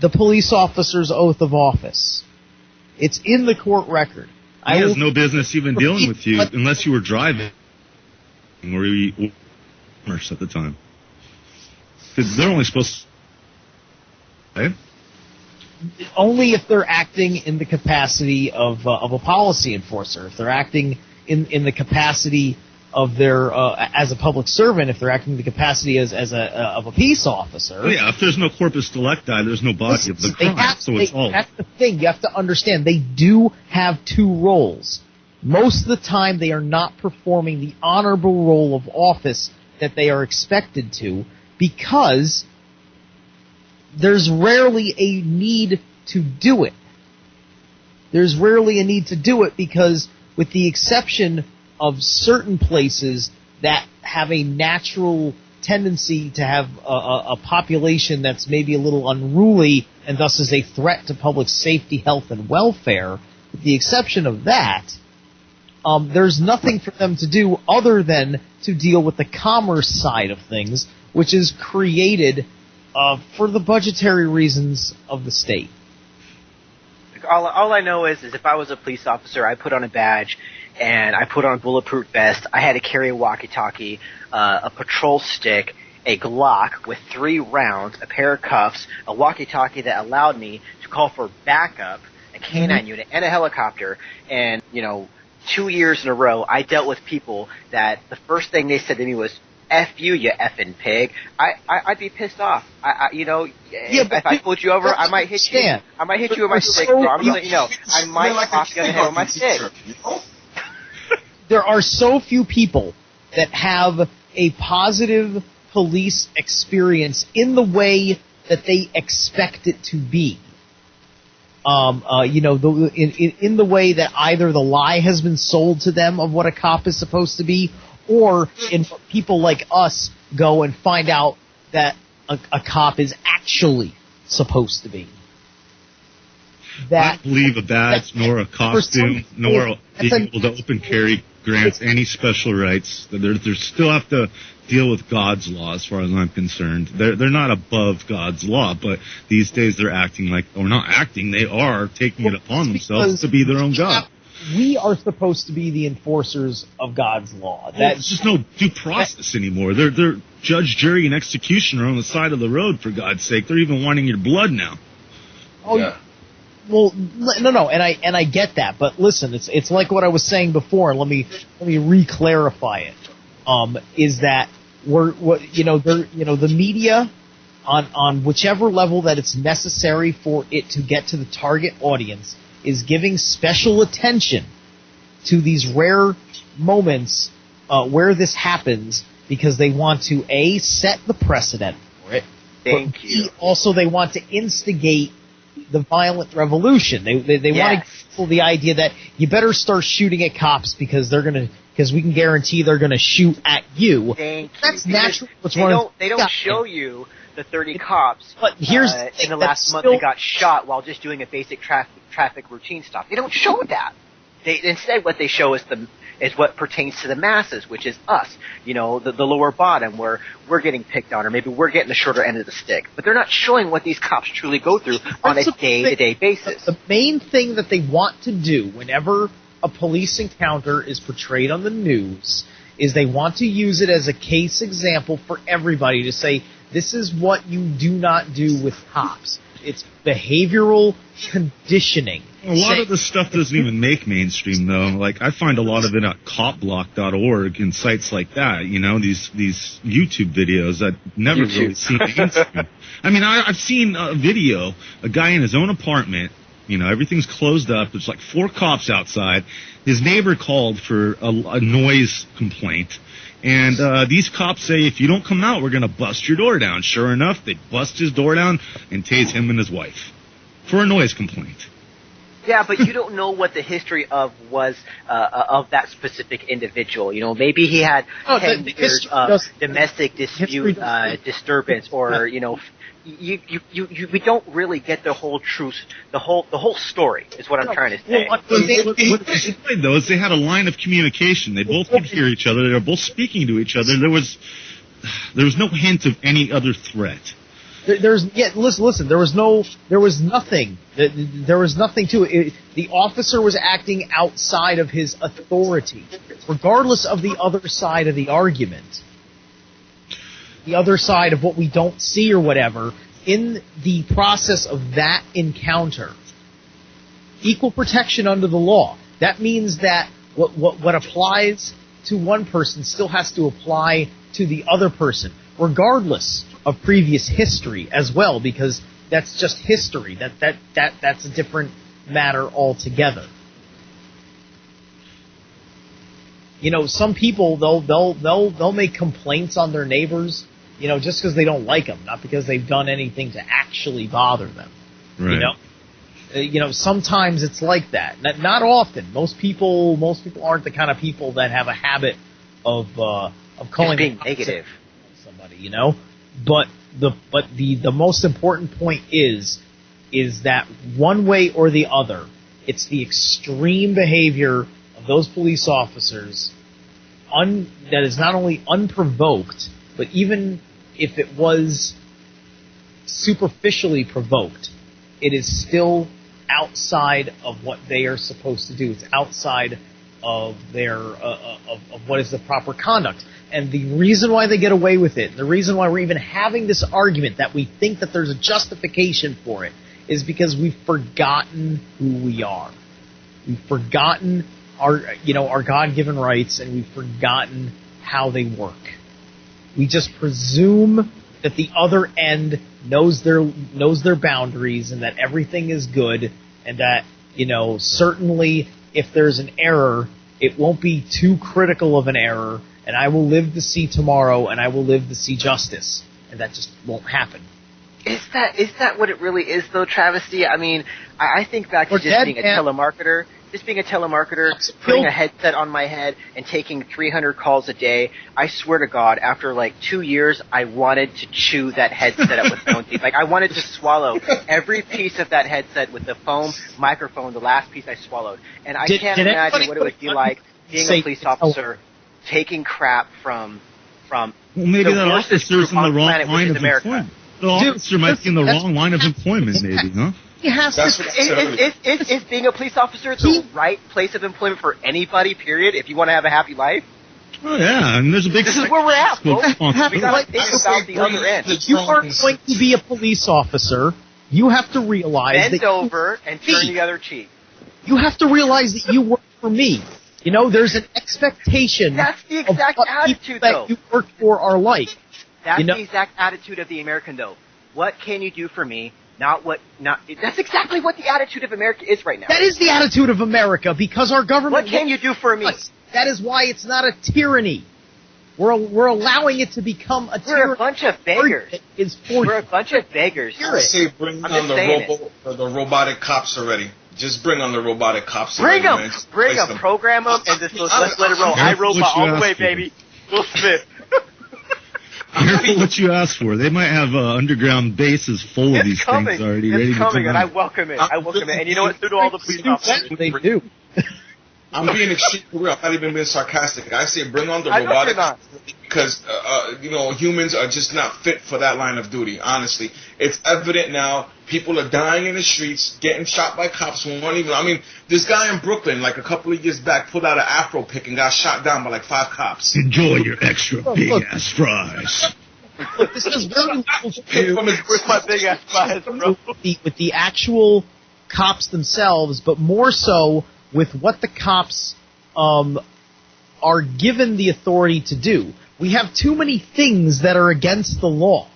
Speaker 9: the police officer's oath of office. It's in the court record.
Speaker 6: He has no business even dealing with you unless you were driving or commerce at the time. Because they're only supposed to... Right?
Speaker 9: Only if they're acting in the capacity of a policy enforcer. If they're acting in the capacity of their as a public servant, if they're acting in the capacity of a peace officer.
Speaker 6: Oh, yeah, if there's no corpus delicti, there's no body of the crime. That's
Speaker 9: the thing. You have to understand. They do have two roles. Most of the time, they are not performing the honorable role of office that they are expected to, because there's rarely a need to do it. There's rarely a need to do it because, with the exception of certain places that have a natural tendency to have a population that's maybe a little unruly and thus is a threat to public safety, health, and welfare, with the exception of that, there's nothing for them to do other than to deal with the commerce side of things, which is created for the budgetary reasons of the state.
Speaker 10: All I know is if I was a police officer, I put on a badge and I put on a bulletproof vest. I had to carry a walkie-talkie, a patrol stick, a Glock with 3 rounds, a pair of cuffs, a walkie-talkie that allowed me to call for backup, a K-9 unit, and a helicopter. And, 2 years in a row, I dealt with people that the first thing they said to me was, F you, you effing pig. I'd be pissed off. If I pulled you over, I might hit you. I might hit you with my stick, bro. I'm gonna let you know. I might pop you on the head with my stick.
Speaker 9: There are so few people that have a positive police experience in the way that they expect it to be. In the way that either the lie has been sold to them of what a cop is supposed to be, or in people like us go and find out that a cop is actually supposed to be.
Speaker 6: I don't believe a badge, nor a costume, nor being able to open carry grants any special rights. They still have to deal with God's law, as far as I'm concerned. They're not above God's law, but these days they're acting like, or not acting, they are taking it upon themselves to be their own God.
Speaker 9: We are supposed to be the enforcers of God's law.
Speaker 6: There's just no due process anymore. They're judge, jury, and executioner on the side of the road, for God's sake. They're even wanting your blood now.
Speaker 9: Oh, yeah. Well, no, and I get that, but listen, it's like what I was saying before, and let me re-clarify it. Is that the media on whichever level that it's necessary for it to get to the target audience is giving special attention to these rare moments where this happens, because they want to set the precedent for it.
Speaker 10: Thank you.
Speaker 9: Also, they want to instigate the violent revolution. They want to people the idea that you better start shooting at cops because we can guarantee they're gonna shoot at you. That's natural.
Speaker 10: They don't show you the 30 cops in the last month that got shot while just doing a basic traffic routine stop. They don't show that. Instead, what they show is what pertains to the masses, which is us, the lower bottom, where we're getting picked on, or maybe we're getting the shorter end of the stick. But they're not showing what these cops truly go through on a day-to-day basis.
Speaker 9: The main thing that they want to do whenever a police encounter is portrayed on the news is they want to use it as a case example for everybody to say, this is what you do not do with cops. It's behavioral conditioning.
Speaker 6: A lot of the stuff doesn't even make mainstream, though. Like, I find a lot of it at copblock.org and sites like that, these YouTube videos that never really seen mainstream. I mean, I've seen a video, a guy in his own apartment, everything's closed up, there's like 4 cops outside. His neighbor called for a noise complaint. And these cops say, if you don't come out, we're going to bust your door down. Sure enough, they bust his door down and tase him and his wife for a noise complaint.
Speaker 10: Yeah, but you don't know what the history was of that specific individual. Maybe he had 10 years of domestic dispute disturbance, or we don't really get the whole truth, the whole story is what I'm trying to say.
Speaker 6: What they did, though, is they had a line of communication. They both could hear each other. They were both speaking to each other. There was no hint of any other threat.
Speaker 9: Listen. There was nothing. There was nothing to it. The officer was acting outside of his authority, regardless of the other side of the argument. the other side of what we don't see or whatever, in the process of that encounter, equal protection under the law. That means that what applies to one person still has to apply to the other person, regardless of previous history as well, because that's just history. That's a different matter altogether. You know, some people they'll make complaints on their neighbors, you know, just because they don't like them, not because they've done anything to actually bother them.
Speaker 6: Right.
Speaker 9: You know, sometimes it's like that. Not often. Most people aren't the kind of people that have a habit of calling
Speaker 10: being negative
Speaker 9: somebody, you know. But the most important point is that one way or the other, it's the extreme behavior of those police officers that is not only unprovoked, but even if it was superficially provoked, it is still outside of what they are supposed to do. It's outside of their of what is the proper conduct. And the reason why they get away with it, the reason why we're even having this argument that we think that there's a justification for it, is because we've forgotten who we are. We've forgotten our God-given rights, and we've forgotten how they work. We just presume that the other end knows their boundaries and that everything is good, and that, you know, certainly if there's an error, it won't be too critical of an error, and I will live to see tomorrow, and I will live to see justice, and that just won't happen.
Speaker 10: Is that what it really is, though, Travesty? I mean, I think back to just being a telemarketer. Just being a telemarketer, putting a headset on my head and taking 300 calls a day. I swear to God, after like 2 years, I wanted to chew that headset up with my own teeth. Like, I wanted to swallow every piece of that headset with the foam microphone, the last piece I swallowed. And I can't imagine what it would be like being a police officer taking crap from
Speaker 6: well, maybe that officer's in the wrong line of employment. The officer might be in the wrong line of employment, maybe, huh?
Speaker 10: Is being a police officer the right place of employment for anybody, period, if you want to have a happy life?
Speaker 6: Oh, yeah, and there's a big...
Speaker 10: This is where we're at, folks. We got to think about the other end.
Speaker 9: If you aren't going to be a police officer, you have to realize
Speaker 10: Bend over and turn the other cheek.
Speaker 9: You have to realize that you work for me. You know, there's an expectation
Speaker 10: That's the exact attitude,
Speaker 9: that you work for are like.
Speaker 10: That's the exact attitude of the American, though. What can you do for me? That's exactly what the attitude of America is right now.
Speaker 9: That is the attitude of America, because our government...
Speaker 10: What can you do for me?
Speaker 9: That is why it's not a tyranny. We're allowing it to become a tyranny.
Speaker 10: We're a bunch of beggars. We're a bunch of beggers.
Speaker 7: I say bring on the robotic cops already. Just bring on the robotic cops
Speaker 10: already.
Speaker 7: Bring
Speaker 10: them, program them, and just let's let it roll. iRobot all the way, baby. Will Smith.
Speaker 6: Careful what you ask for. They might have underground bases full of these things already ready to come
Speaker 10: and I welcome it. And you know what? So do all the police officers.
Speaker 9: They do.
Speaker 7: I'm being extremely real. I'm not even being sarcastic. I say bring on the robotic, because humans are just not fit for that line of duty. Honestly, it's evident now. People are dying in the streets, getting shot by cops. This guy in Brooklyn, like a couple of years back, pulled out an Afro pick and got shot down by like 5 cops.
Speaker 6: Enjoy your extra big ass fries.
Speaker 9: Look, this is very little to do
Speaker 10: with my big ass fries, bro.
Speaker 9: With the actual cops themselves, but more so with what the cops are given the authority to do. We have too many things that are against the law.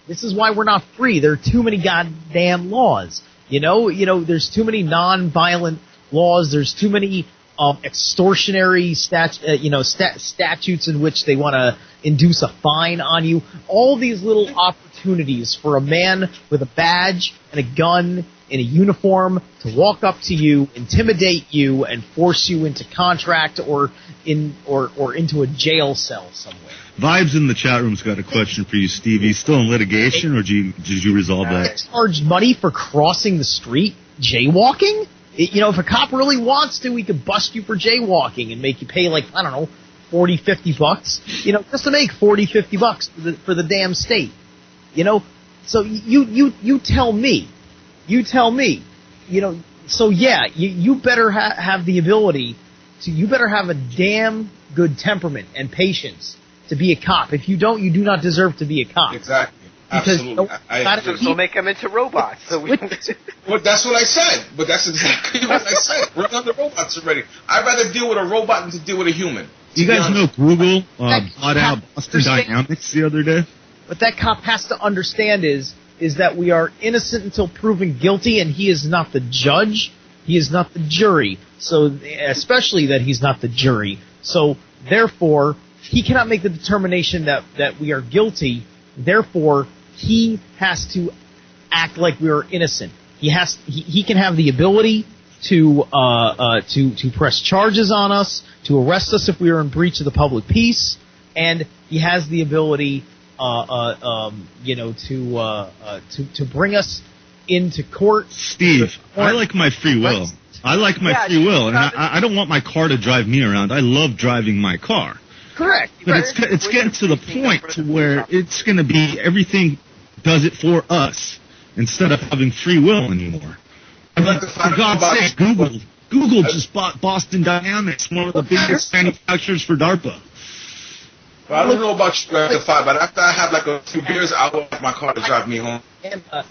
Speaker 9: This is why we're not free. There are too many goddamn laws. You know, there's too many non-violent laws. There's too many extortionary statutes in which they want to induce a fine on you. All these little opportunities for a man with a badge and a gun in a uniform to walk up to you, intimidate you, and force you into contract or into a jail cell somewhere.
Speaker 6: Vibes in the chat room's got a question for you, Stevie. Still in litigation, or did you resolve that?
Speaker 9: Charge money for crossing the street, jaywalking? If a cop really wants to, he could bust you for jaywalking and make you pay $40, $50, just to make $40, $50 for the damn state. So you tell me. So yeah, you better have the ability to, you better have a damn good temperament and patience to be a cop. If you don't, you do not deserve to be a cop.
Speaker 7: Exactly.
Speaker 9: Because
Speaker 7: Absolutely.
Speaker 10: So make them into robots. So we
Speaker 7: Well, that's what I said. But that's exactly what I said. We're on the robots already. I'd rather deal with a robot than to deal with a human.
Speaker 6: You guys know Google bought out Boston Dynamics the other day?
Speaker 9: What that cop has to understand is that we are innocent until proven guilty, and he is not the judge. He is not the jury. So, especially that he's not the jury. So, therefore, he cannot make the determination that we are guilty. Therefore, he has to act like we are innocent. He can have the ability to press charges on us, to arrest us if we are in breach of the public peace, and he has the ability, to bring us into court.
Speaker 6: Steve, I like my free will. I like my free will, and I don't want my car to drive me around. I love driving my car.
Speaker 9: Correct.
Speaker 6: But it's getting to the point to where it's going to be everything does it for us instead of having free will anymore. For God's sake, Google just bought Boston Dynamics, one of the biggest manufacturers for DARPA.
Speaker 7: Well, I don't know about you after 5, but after I have like a few beers, I want my car to drive me home.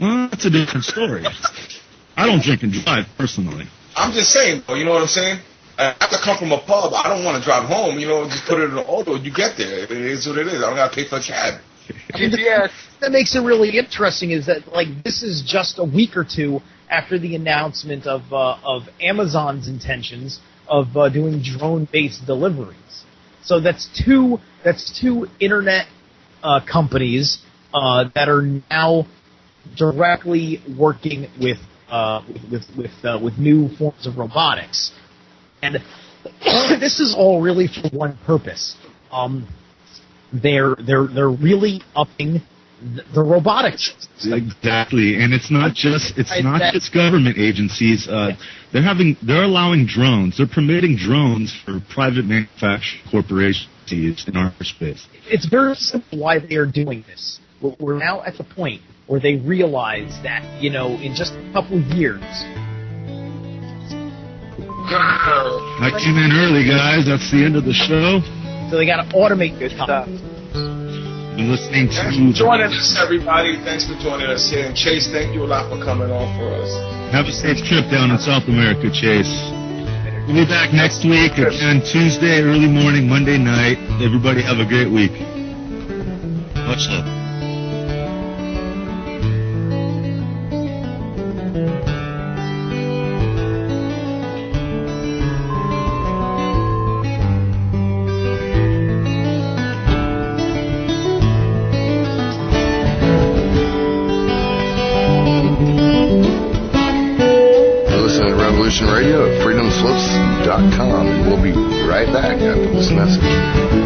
Speaker 6: Well, that's a different story. I don't drink and drive, personally.
Speaker 7: I'm just saying, you know what I'm saying? I have to come from a pub. I don't want to drive home. Just put it in the auto. You get there. It is what it is. I don't got to pay for a cab.
Speaker 9: Yes. That makes it really interesting is that, this is just a week or two after the announcement of Amazon's intentions of doing drone-based deliveries. So that's two internet companies that are now directly working with new forms of robotics, and this is all really for one purpose. They're really upping the robotics.
Speaker 6: Exactly, and it's not just government agencies. They're allowing drones. They're permitting drones for private manufacturing corporations to use in our space.
Speaker 9: It's very simple why they are doing this. We're now at the point where they realize that, in just a couple of years.
Speaker 6: I came in early, guys. That's the end of the show.
Speaker 9: So they got to automate good stuff.
Speaker 6: Been listening
Speaker 7: Thanks
Speaker 6: to
Speaker 7: for joining us, everybody. Thanks for joining us here. And Chase, thank you a lot for coming on for us.
Speaker 6: Have a safe trip down in South America, Chase. We'll be back next week again, Tuesday, early morning, Monday night. Everybody have a great week. Much love.
Speaker 4: Radio at freedomslips.com, and we'll be right back after this message.